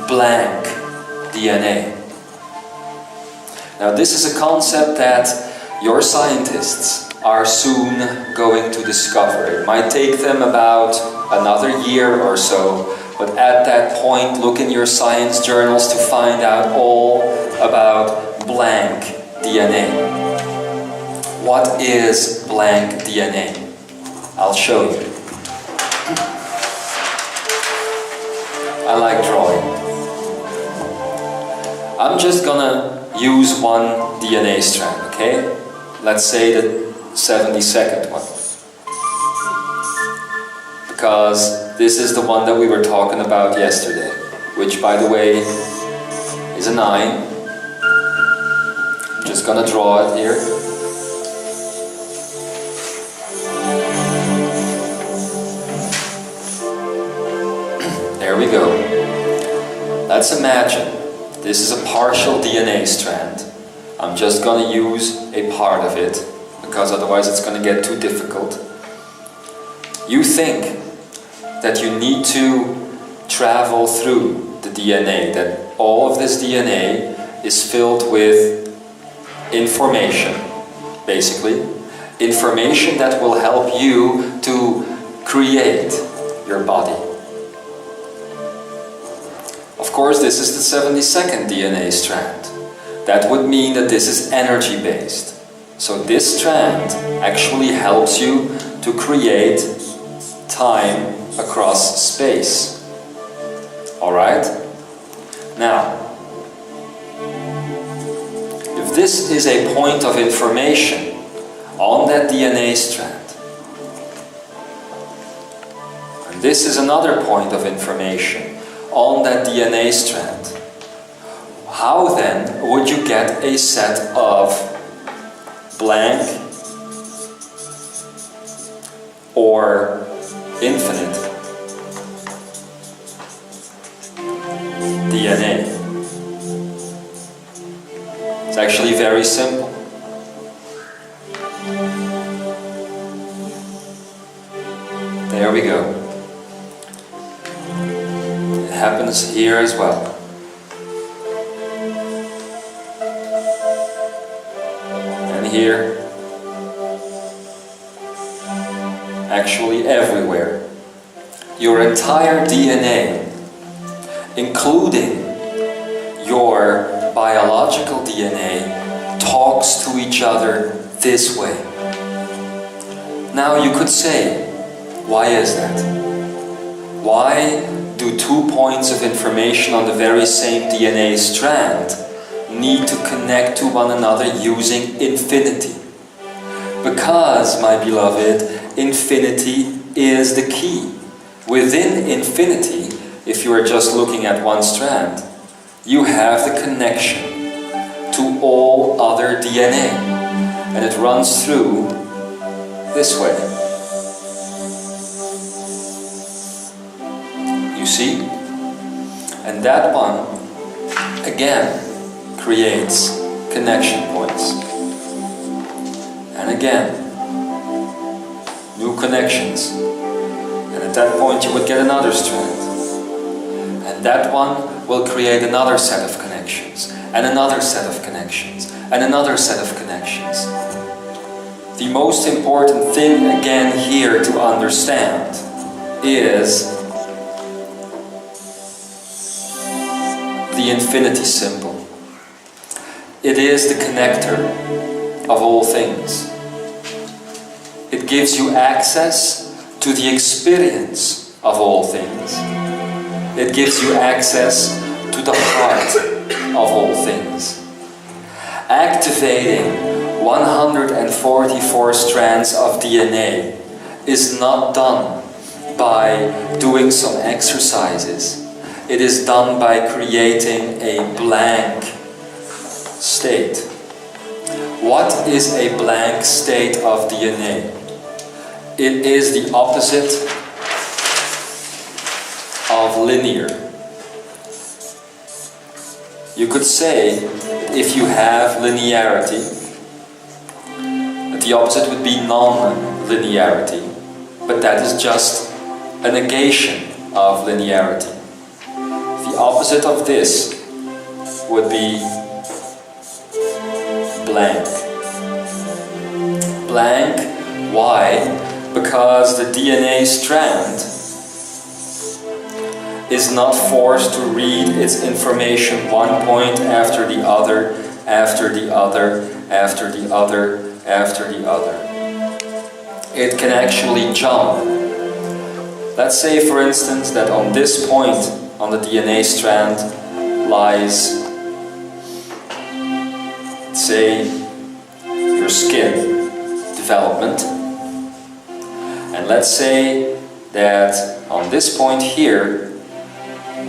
blank DNA. Now, this is a concept that your scientists are soon going to discover. It might take them about another year or so, but at that point, look in your science journals to find out all about blank DNA. What is blank DNA? I'll show you. I like drawing. I'm just gonna use one DNA strand, okay? Let's say the 72nd one. Because this is the one that we were talking about yesterday, which, by the way, is a 9. I'm just gonna draw it here. There we go. Let's imagine this is a partial DNA strand. I'm just going to use a part of it, because otherwise it's going to get too difficult. You think that you need to travel through the DNA, that all of this DNA is filled with information, basically. Information that will help you to create your body. Of course, this is the 72nd DNA strand. That would mean that this is energy-based. So this strand actually helps you to create time across space. Alright? Now, if this is a point of information on that DNA strand, and This is another point of information on that DNA strand. How then would you get a set of blank or infinite DNA? It's actually very simple. There we go. It happens here as well. And here. Actually everywhere. Your entire DNA, including your biological DNA, talks to each other this way. Now you could say, why is that? Why do 2 points of information on the very same DNA strand need to connect to one another using infinity? Because, my beloved, infinity is the key. Within infinity, if you are just looking at one strand, you have the connection to all other DNA. And it runs through this way. You see? And that one, again, creates connection points. And again, new connections. And at that point you would get another strand. And that one will create another set of connections. And another set of connections. And another set of connections. The most important thing again here to understand is the infinity symbol. It is the connector of all things. It gives you access to the experience of all things. It gives you access to the heart of all things. Activating 144 strands of DNA is not done by doing some exercises. It is done by creating a blank state. What is a blank state of DNA? It is the opposite of linear. You could say, if you have linearity, that the opposite would be non-linearity, but that is just a negation of linearity. The opposite of this would be blank. Blank, why? Because the DNA strand is not forced to read its information one point after the other, after the other, after the other, after the other. It can actually jump. Let's say, for instance, that on this point on the DNA strand lies, say, your skin development. And let's say that on this point here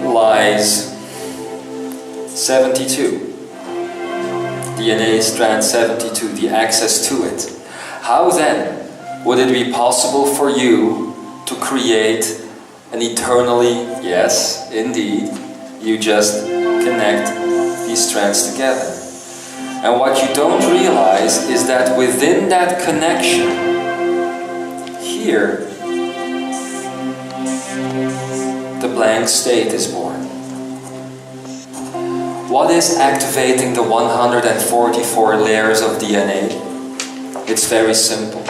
lies 72. DNA strand 72, the access to it. How then would it be possible for you to create an eternally, yes, indeed, you just connect these strands together. And what you don't realize is that within that connection, here, the blank state is born. What is activating the 144 layers of DNA? It's very simple.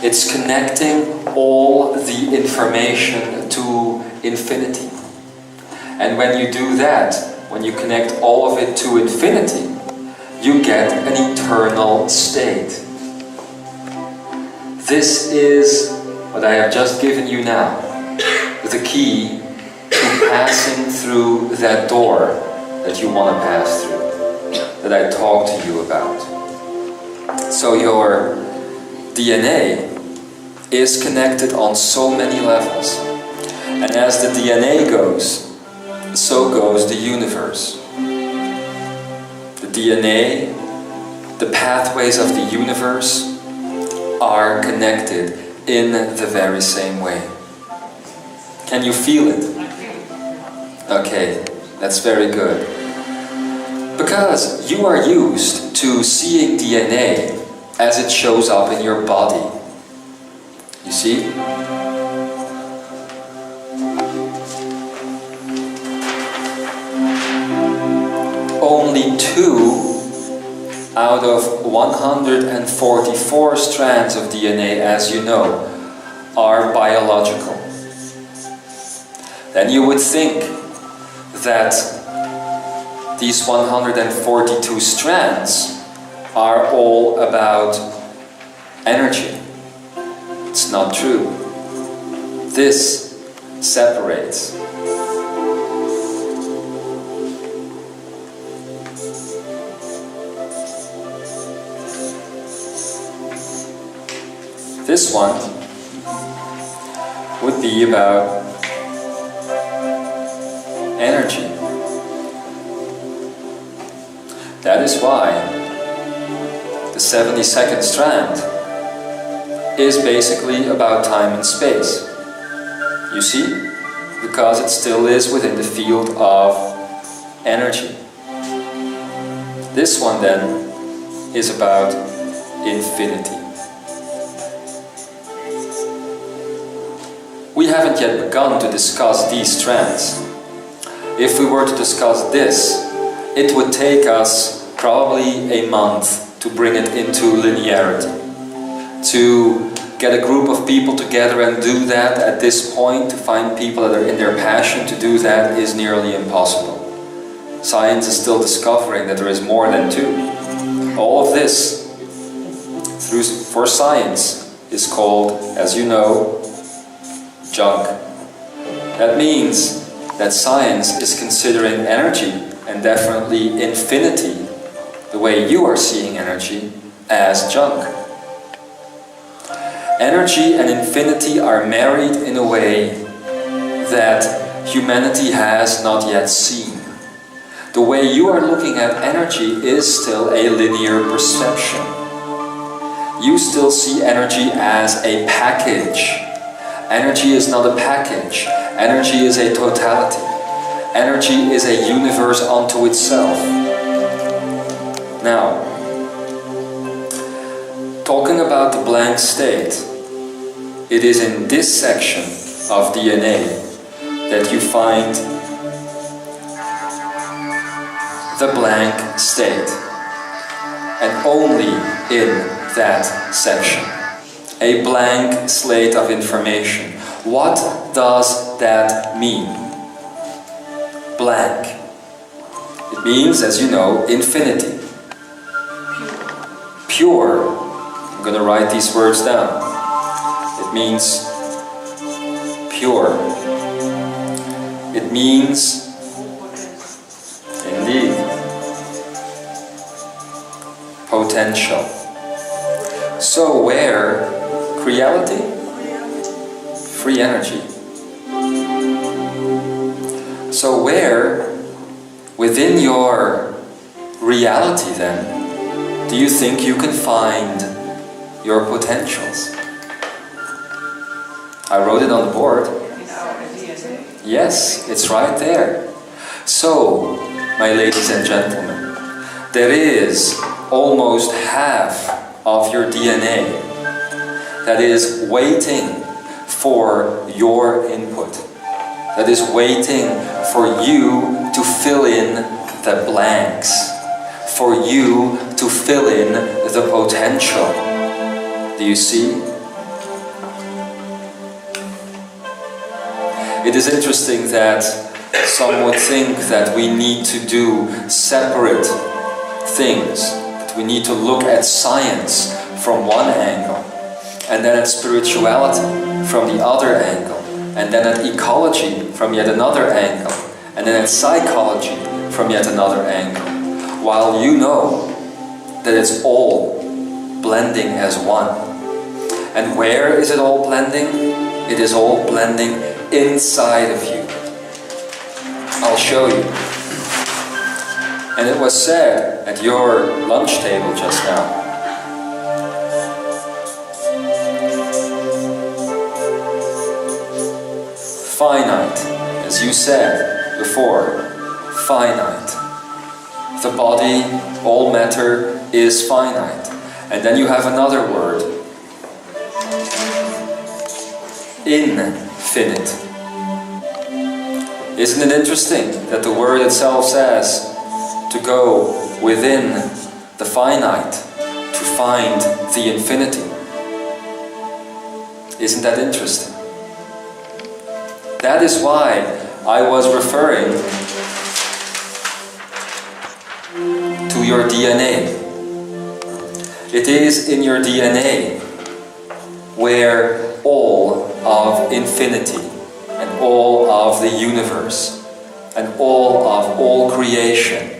It's connecting all the information to infinity. And when you do that, when you connect all of it to infinity, you get an eternal state. This is what I have just given you now, the key to passing through that door that you want to pass through, that I talked to you about. So your DNA is connected on so many levels. And as the DNA goes, so goes the universe. The DNA, the pathways of the universe are connected in the very same way. Can you feel it? Okay, that's very good. Because you are used to seeing DNA as it shows up in your body. You see? Only 2 out of 144 strands of DNA, as you know, are biological. Then you would think that these 142 strands are all about energy. It's not true. This separates. This one would be about energy. That is why the 72nd strand is basically about time and space. You see? Because it still is within the field of energy. This one then is about infinity. We haven't yet begun to discuss these strands. If we were to discuss this, it would take us probably a month to bring it into linearity. To get a group of people together and do that at this point, to find people that are in their passion to do that, is nearly impossible. Science is still discovering that there is more than 2. All of this, for science, is called, as you know, junk. That means that science is considering energy, and definitely infinity, the way you are seeing energy, as junk. Energy and infinity are married in a way that humanity has not yet seen. The way you are looking at energy is still a linear perception. You still see energy as a package. Energy is not a package. Energy is a totality. Energy is a universe unto itself. Now, talking about the blank state, it is in this section of DNA that you find the blank state, and only in that section. A blank slate of information. What does that mean? Blank. It means, as you know, infinity. Pure. I'm going to write these words down. It means pure. It means, indeed, potential. So where reality? Free energy. So where within your reality then do you think you can find your potentials? I wrote it on the board. Yes, it's right there. So, my ladies and gentlemen, there is almost half of your DNA that is waiting for your input, that is waiting for you to fill in the blanks, for you to fill in the potential. Do you see? It is interesting that some would think that we need to do separate things, that we need to look at science from one angle, and then at spirituality from the other angle, and then at ecology from yet another angle, and then at psychology from yet another angle, while you know that it's all blending as one. And where is it all blending? It is all blending inside of you. I'll show you. And it was said at your lunch table just now. Finite, as you said before, finite. The body, all matter is finite. And then you have another word, infinite. Isn't it interesting that the word itself says to go within the finite to find the infinity? Isn't that interesting? That is why I was referring to your DNA. It is in your DNA where all of infinity and all of the universe and all creation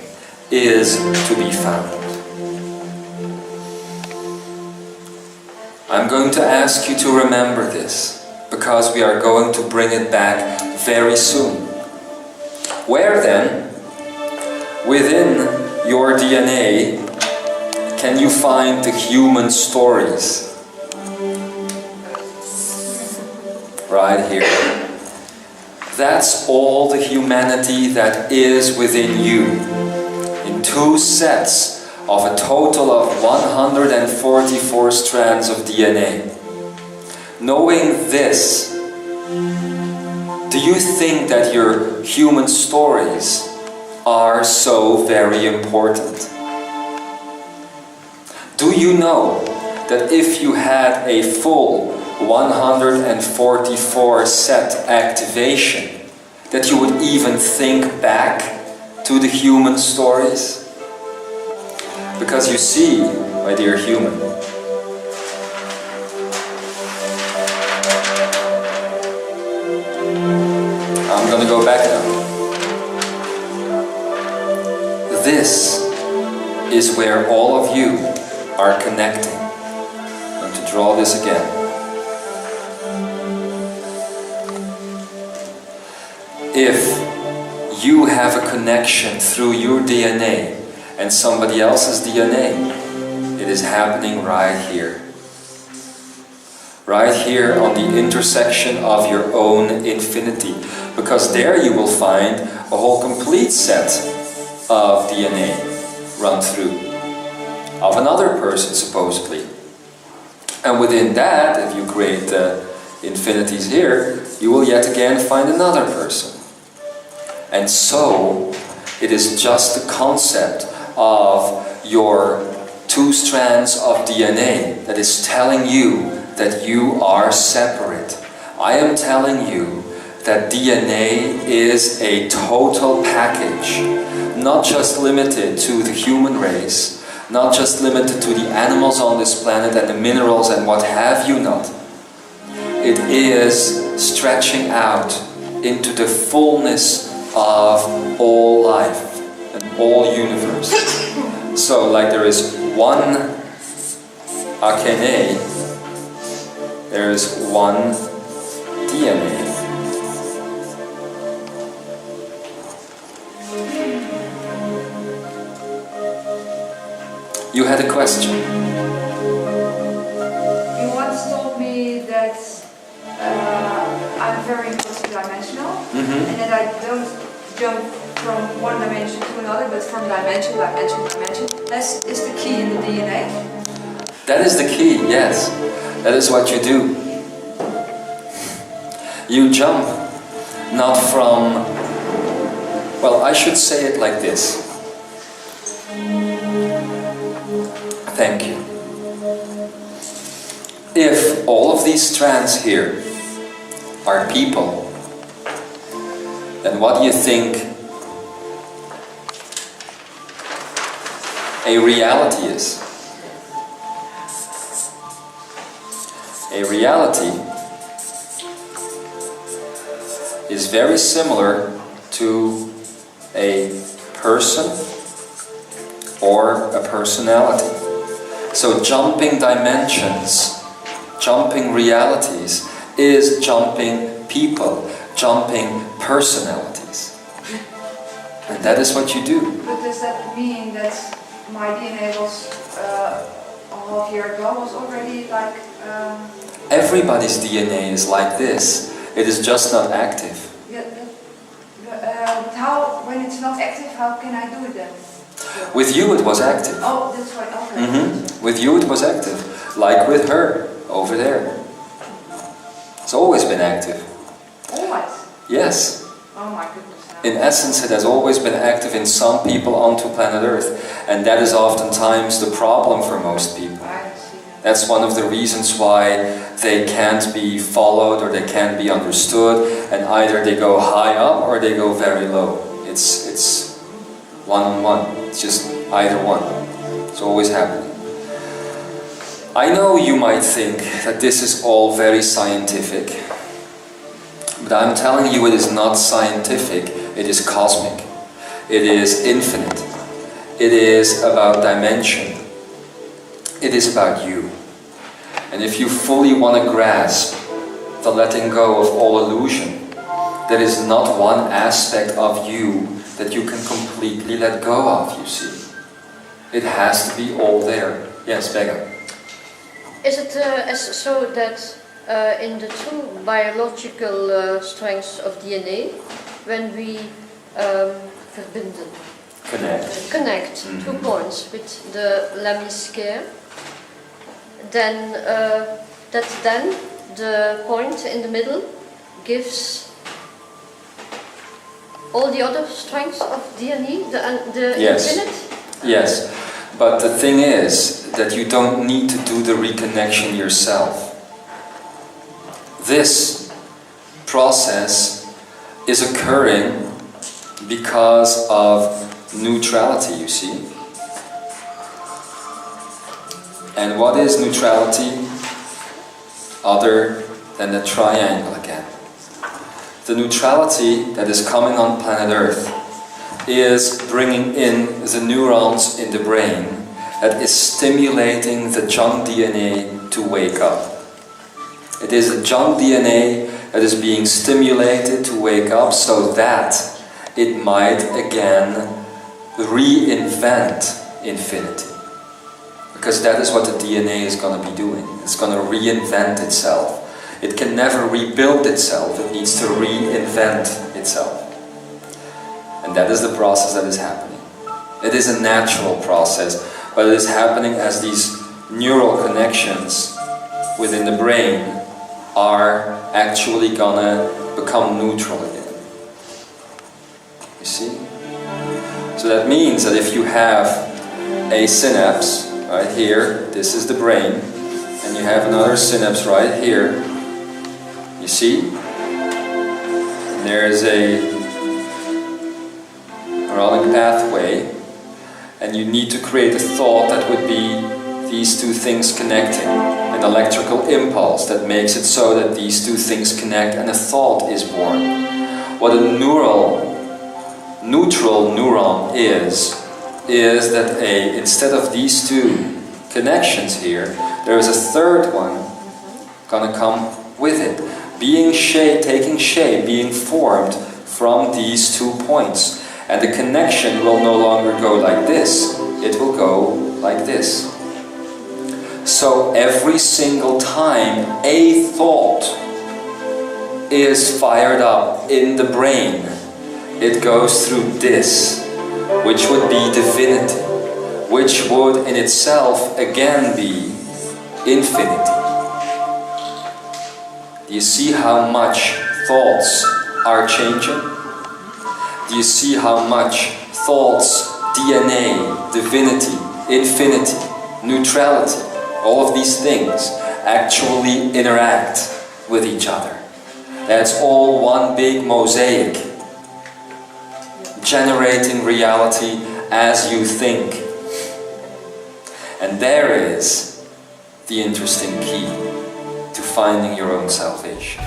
is to be found. I'm going to ask you to remember this, because we are going to bring it back very soon. Where then, within your DNA, can you find the human stories? Right here. That's all the humanity that is within you, in 2 sets of a total of 144 strands of DNA. Knowing this, do you think that your human stories are so very important? Do you know that if you had a full 144 set activation, that you would even think back to the human stories? Because you see, my dear human, I'm going to go back now. This is where all of you are connecting. I'm going to draw this again. If you have a connection through your DNA and somebody else's DNA, it is happening right here. Right here on the intersection of your own infinity. Because there you will find a whole complete set of DNA run through of another person, supposedly. And within that, if you create the infinities here, you will yet again find another person. And so, it is just the concept of your 2 strands of DNA that is telling you that you are separate. I am telling you that DNA is a total package, not just limited to the human race, not just limited to the animals on this planet and the minerals and what have you not. It is stretching out into the fullness of all life and all universe. So, like there is one Akene, there is one DNA. You had a question. You once told me that I'm very multidimensional, and that I don't jump from one dimension to another, but from dimension to dimension. That is the key in the DNA. That is the key, yes. That is what you do. You jump not from, well, I should say it like this. Thank you. If all of these strands here are people, then what do you think a reality is? A reality is very similar to a person or a personality. So jumping dimensions, jumping realities, is jumping people, jumping personalities. And that is what you do. But does that mean that my DNA was a half year ago was already like... Everybody's DNA is like this. It is just not active. Yeah, but how, when it's not active, how can I do it then? With you it was active. Oh, that's right, okay. With you it was active. Like with her, over there. It's always been active. Always? Yes. Oh my goodness. In essence, it has always been active in some people onto planet Earth. And that is oftentimes the problem for most people. I see that. That's one of the reasons why they can't be followed or they can't be understood. And either they go high up or they go very low. It's one-on-one. It's just either one. It's always happening. I know you might think that this is all very scientific. But I'm telling you, it is not scientific, it is cosmic. It is infinite. It is about dimension. It is about you. And if you fully want to grasp the letting go of all illusion, there is not one aspect of you that you can completely let go of, you see. It has to be all there. Yes, Becca. Is it so that in the two biological strengths of DNA, when we verbinden, connect 2 points with the lemniscare, then then the point in the middle gives all the other strengths of DNA, the Yes. infinite? Yes, but the thing is that you don't need to do the reconnection yourself. This process is occurring because of neutrality, you see. And what is neutrality other than the triangle again? The neutrality that is coming on planet Earth is bringing in the neurons in the brain that is stimulating the junk DNA to wake up. It is the junk DNA that is being stimulated to wake up so that it might again reinvent infinity. Because that is what the DNA is going to be doing. It's going to reinvent itself. It can never rebuild itself. It needs to reinvent itself. And that is the process that is happening. It is a natural process, but it is happening as these neural connections within the brain are actually gonna become neutral again. You see? So that means that if you have a synapse right here, this is the brain, and you have another synapse right here, you see? And there is a neuronal pathway, and you need to create a thought that would be these two things connecting, an electrical impulse that makes it so that these two things connect and a thought is born. What a neutral neuron is that instead of these two connections here, there is a third one gonna come with it, taking shape, being formed from these 2 points. And the connection will no longer go like this, it will go like this. So every single time a thought is fired up in the brain, it goes through this, which would be divinity, which would in itself again be infinity. Do you see how much thoughts are changing? Do you see how much thoughts, DNA, divinity, infinity, neutrality, all of these things actually interact with each other? That's all one big mosaic, generating reality as you think. And there is the interesting key to finding your own salvation.